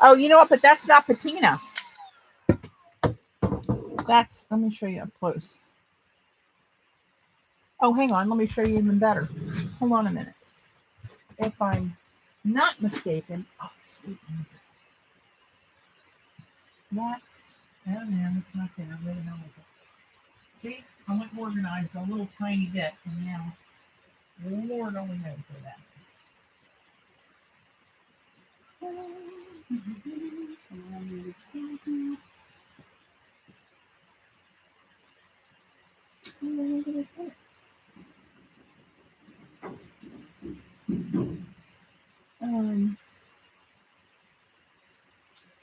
Oh, you know what? But that's not patina. Let me show you up close. Oh, hang on. Let me show you even better. Hold on a minute. If I'm not mistaken. Oh, sweet Jesus. That's, oh man, it's not there. Where the hell is it? See, I went organized a little tiny bit, and now, Lord only knows where that is.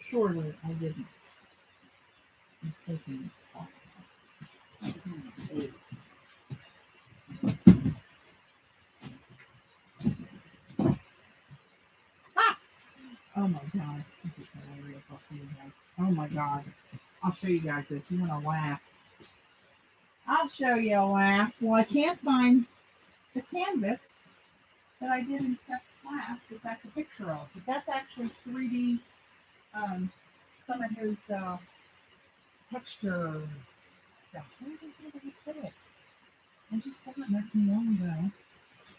Surely I didn't mistaken. Ah! Oh my god. This is hilarious. I'll show you guys. Oh my god. I'll show you guys this. You're gonna laugh. I'll show you a laugh. Well, I can't find the canvas that I did in Seth's class that that's a picture of. But that's actually 3D, some of his texture stuff. Where did he put it? I just saw it not too long ago.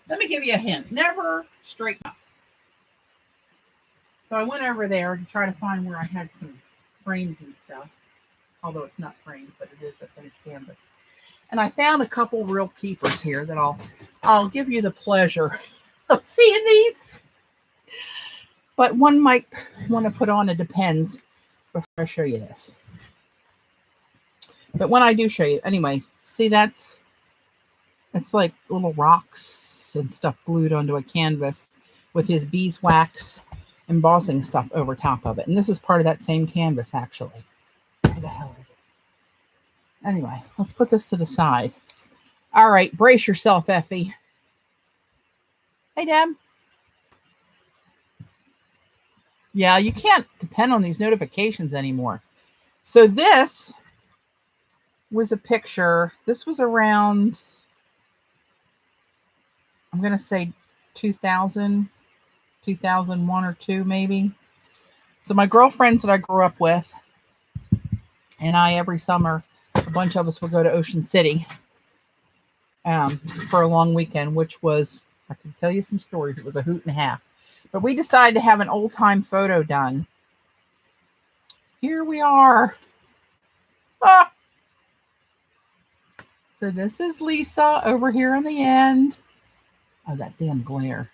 Let me give you a hint. Never straighten up. So I went over there to try to find where I had some frames and stuff. Although it's not framed, but it is a finished canvas. And I found a couple real keepers here that I'll give you the pleasure of seeing these. But one might want to put on, it depends, before I show you this. But when I do show you, anyway, see it's like little rocks and stuff glued onto a canvas with his beeswax embossing stuff over top of it. And this is part of that same canvas, actually. Where the hell is it? Anyway, let's put this to the side. All right, brace yourself, Effie. Hey, Deb. Yeah, you can't depend on these notifications anymore. So this was a picture. This was around, I'm going to say 2000, 2001 or 2 maybe. So my girlfriends that I grew up with and I, every summer, a bunch of us would go to Ocean City for a long weekend, which was, I can tell you some stories. It was a hoot and a half. But we decided to have an old-time photo done. Here we are. Ah! So this is Lisa over here on the end. Oh, that damn glare.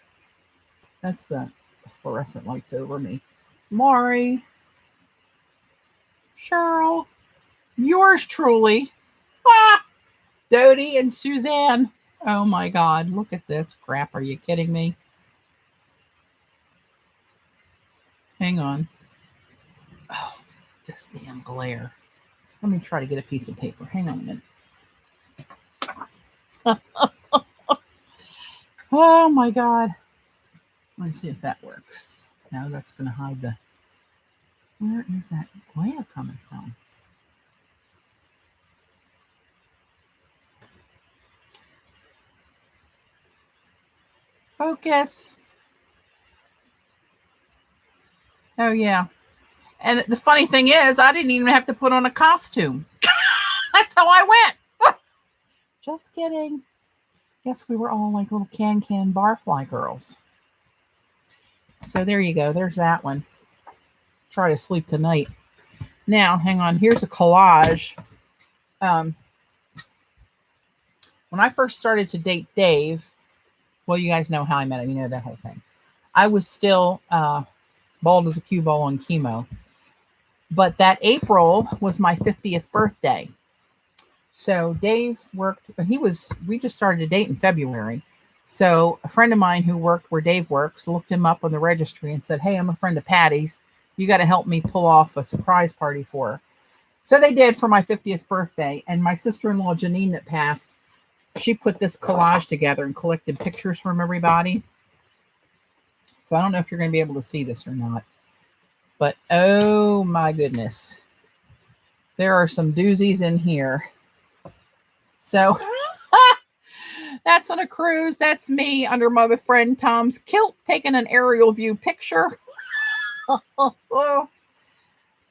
That's the fluorescent lights over me. Maury. Cheryl. Yours truly. Ah! Dodie and Suzanne. Oh my God. Look at this crap. Are you kidding me? Hang on. Oh, this damn glare. Let me try to get a piece of paper. Hang on a minute. Oh my God. Let me see if that works. No, that's going to hide the... Where is that glare coming from? Focus. Oh, yeah. And the funny thing is, I didn't even have to put on a costume. That's how I went. Just kidding. Guess we were all like little can barfly girls. So there you go. There's that one. Try to sleep tonight. Now, hang on. Here's a collage. When I first started to date Dave, well, you guys know how I met him. You know that whole thing. I was still bald as a cue ball on chemo. But that April was my 50th birthday. So Dave worked, we just started to date in February. So a friend of mine who worked where Dave works looked him up on the registry and said, hey, I'm a friend of Patty's. You got to help me pull off a surprise party for her. So they did for my 50th birthday. And my sister-in-law, Janine, that passed, she put this collage together and collected pictures from everybody. So I don't know if you're going to be able to see this or not. But oh my goodness. There are some doozies in here. So that's on a cruise. That's me under my friend Tom's kilt taking an aerial view picture.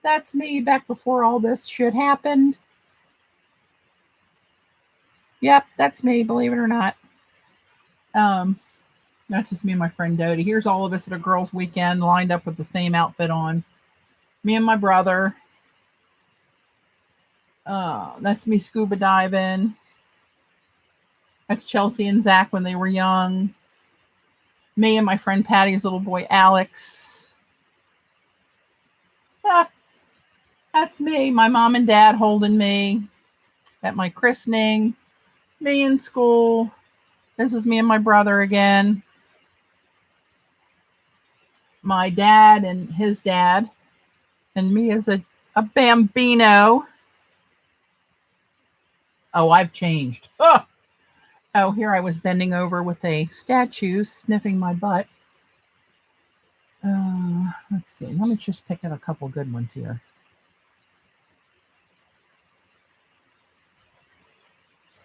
That's me back before all this shit happened. Yep, that's me, believe it or not. That's just me and my friend Dodie. Here's all of us at a girls' weekend lined up with the same outfit on. Me and my brother. That's me scuba diving. That's Chelsea and Zach when they were young. Me and my friend Patty's little boy, Alex. That's me. My mom and dad holding me at my christening. Me in school. This is me and my brother again. My dad and his dad. And me as a bambino. Oh, I've changed. Oh, here I was bending over with a statue, sniffing my butt. Let's see. Let me just pick out a couple good ones here.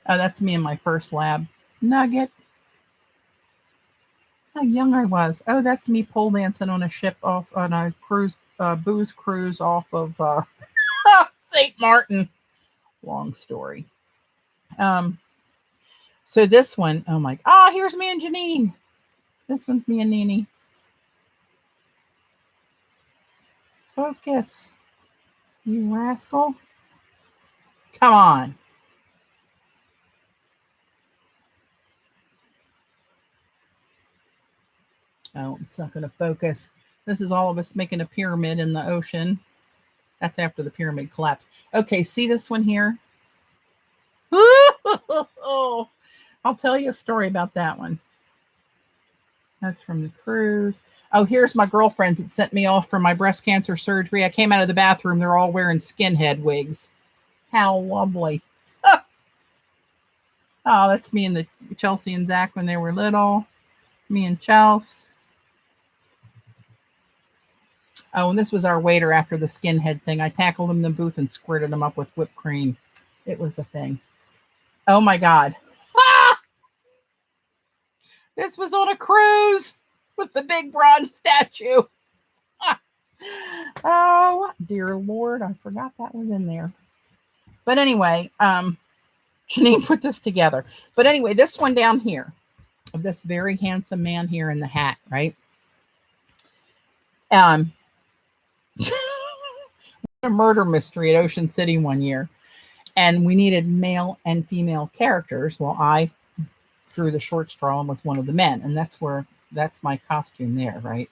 Oh, that's me in my first lab nugget. How young I was. Oh, that's me pole dancing on a ship off on a cruise, booze cruise off of St. Martin. Long story. So this one, oh my, oh, here's me and Janine. This one's me and Nene. Focus, you rascal. Come on. Oh, it's not going to focus. This is all of us making a pyramid in the ocean. That's after the pyramid collapsed. Okay, see this one here? Oh, I'll tell you a story about that one. That's from the cruise. Oh, here's my girlfriends that sent me off for my breast cancer surgery. I came out of the bathroom. They're all wearing skinhead wigs. How lovely. Oh, that's me and the Chelsea and Zach when they were little. Me and Chelsea. Oh, and this was our waiter after the skinhead thing. I tackled him in the booth and squirted him up with whipped cream. It was a thing. Oh, my God. Ah! This was on a cruise with the big bronze statue. Ah. Oh, dear Lord. I forgot that was in there. But anyway, Janine put this together. But anyway, this one down here of this very handsome man here in the hat, right? A murder mystery at Ocean City one year, and we needed male and female characters. Well, I drew the short straw and was one of the men, and that's my costume there, right?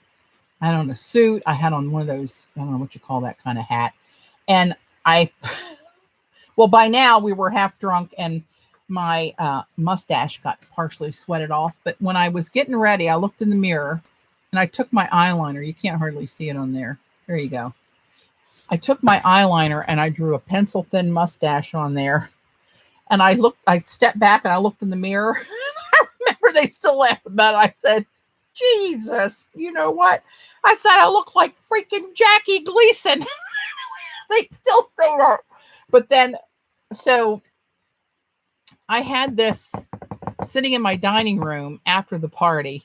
I had on a suit. I had on one of those, I don't know what you call that kind of hat, and well, by now we were half drunk, and my mustache got partially sweated off. But when I was getting ready, I looked in the mirror, and I took my eyeliner. You can't hardly see it on there. There you go. I took my eyeliner and I drew a pencil thin mustache on there. And I stepped back and I looked in the mirror. I remember they still laugh about it. I said, Jesus, you know what? I said, I look like freaking Jackie Gleason. They still say that. But then, so I had this sitting in my dining room after the party.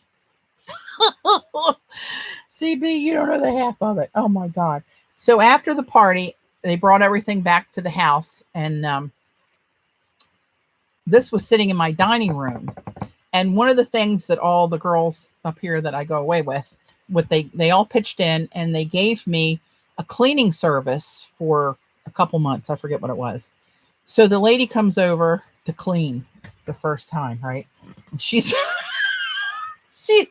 CB, you don't know the half of it. Oh my God. So after the party, they brought everything back to the house, and this was sitting in my dining room. And one of the things that all the girls up here that I go away with, they all pitched in, and they gave me a cleaning service for a couple months. I forget what it was. So the lady comes over to clean the first time, right? And she's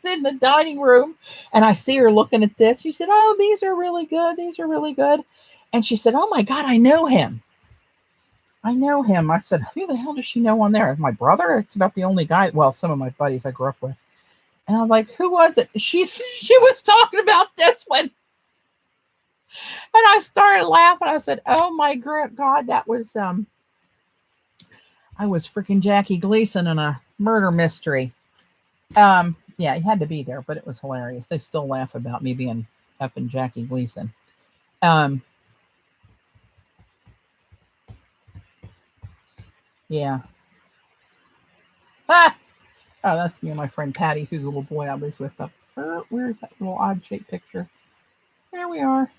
in the dining room, and I see her looking at this. She said, oh, these are really good. These are really good. And she said, oh my God, I know him. I know him. I said, who the hell does she know on there? My brother? It's about the only guy. Well, some of my buddies I grew up with. And I'm like, who was it? She was talking about this one. And I started laughing. I said, oh my God, that was, I was freaking Jackie Gleason in a murder mystery. Yeah, he had to be there, but it was hilarious. They still laugh about me being effing Jackie Gleason. Yeah. Ah! Oh, that's me and my friend Patty, who's a little boy I was with up. Where's that little odd-shaped picture? There we are.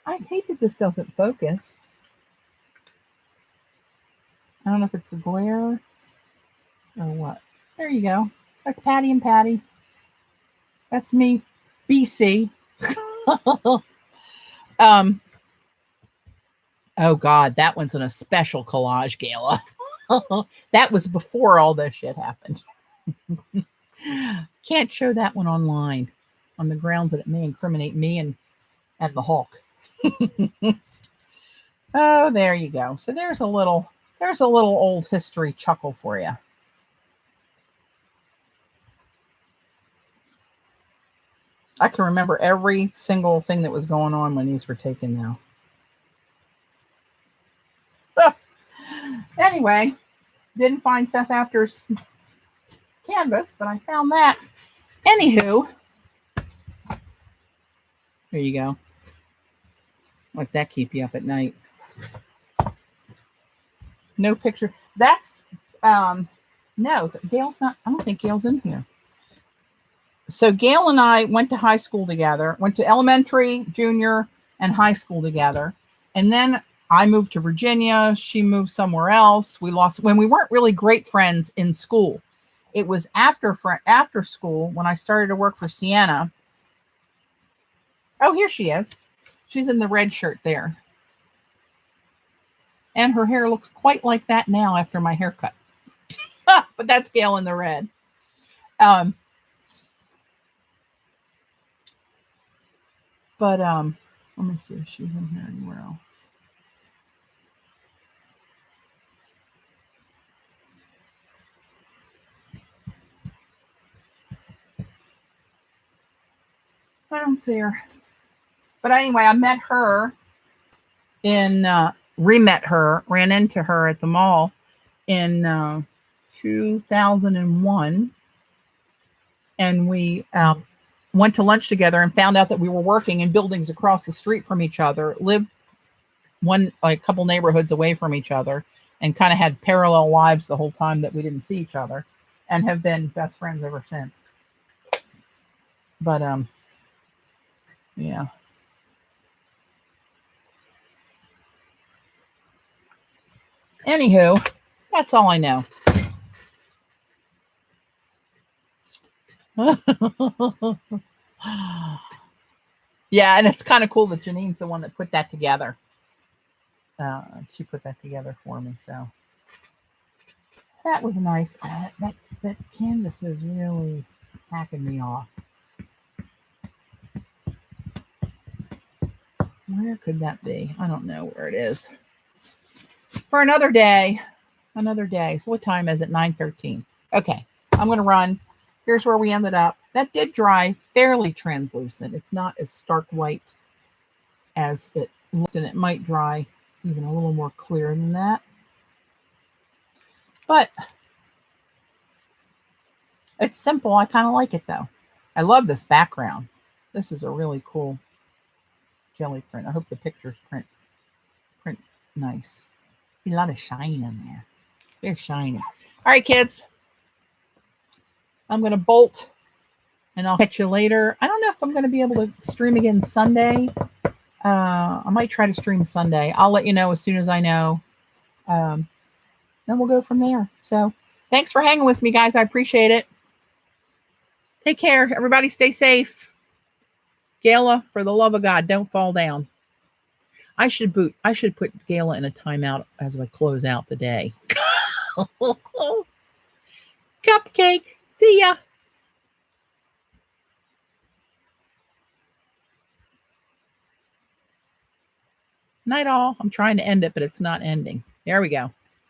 I hate that this doesn't focus. I don't know if it's the glare or what. There you go. That's Patty and Patty. That's me, BC. Oh God, that one's in a special collage gala. That was before all this shit happened. Can't show that one online on the grounds that it may incriminate me and the Hulk. Oh, there you go. So there's a little old history chuckle for you. I can remember every single thing that was going on when these were taken now. Anyway, didn't find Seth Apter's canvas, but I found that. Anywho, there you go. Let that keep you up at night. No picture. That's, no, Gail's not, I don't think Gail's in here. So Gail and I went to high school together, went to elementary, junior, and high school together. And then I moved to Virginia. She moved somewhere else. We lost when we weren't really great friends in school. It was after school when I started to work for Sienna. Oh, here she is. She's in the red shirt there. And her hair looks quite like that now after my haircut. But that's Gail in the red. Let me see if she's in here anywhere else. I don't see her. But anyway, I met her ran into her at the mall in 2001. And we went to lunch together and found out that we were working in buildings across the street from each other, lived a couple neighborhoods away from each other, and kind of had parallel lives the whole time that we didn't see each other, and have been best friends ever since. But yeah. Anywho, that's all I know. Yeah, and it's kind of cool that Janine's the one that put that together. She put that together for me, so that was nice. That canvas is really hacking me off. Where could that be? I don't know where it is. For another day. So what time is it? 9:13. Okay, I'm going to run. Here's where we ended up. That did dry fairly translucent. It's not as stark white as it looked, and it might dry even a little more clear than that. But it's simple. I kind of like it, though. I love this background. This is a really cool jelly print. I hope the pictures print nice. A lot of shine in there. They're shiny. All right, kids. I'm going to bolt, and I'll catch you later. I don't know if I'm going to be able to stream again Sunday. I might try to stream Sunday. I'll let you know as soon as I know. Then we'll go from there. So thanks for hanging with me, guys. I appreciate it. Take care. Everybody stay safe. Gayla, for the love of God, don't fall down. I should put Gayla in a timeout as we close out the day. Cupcake. See ya. Night all. I'm trying to end it, but it's not ending. There we go.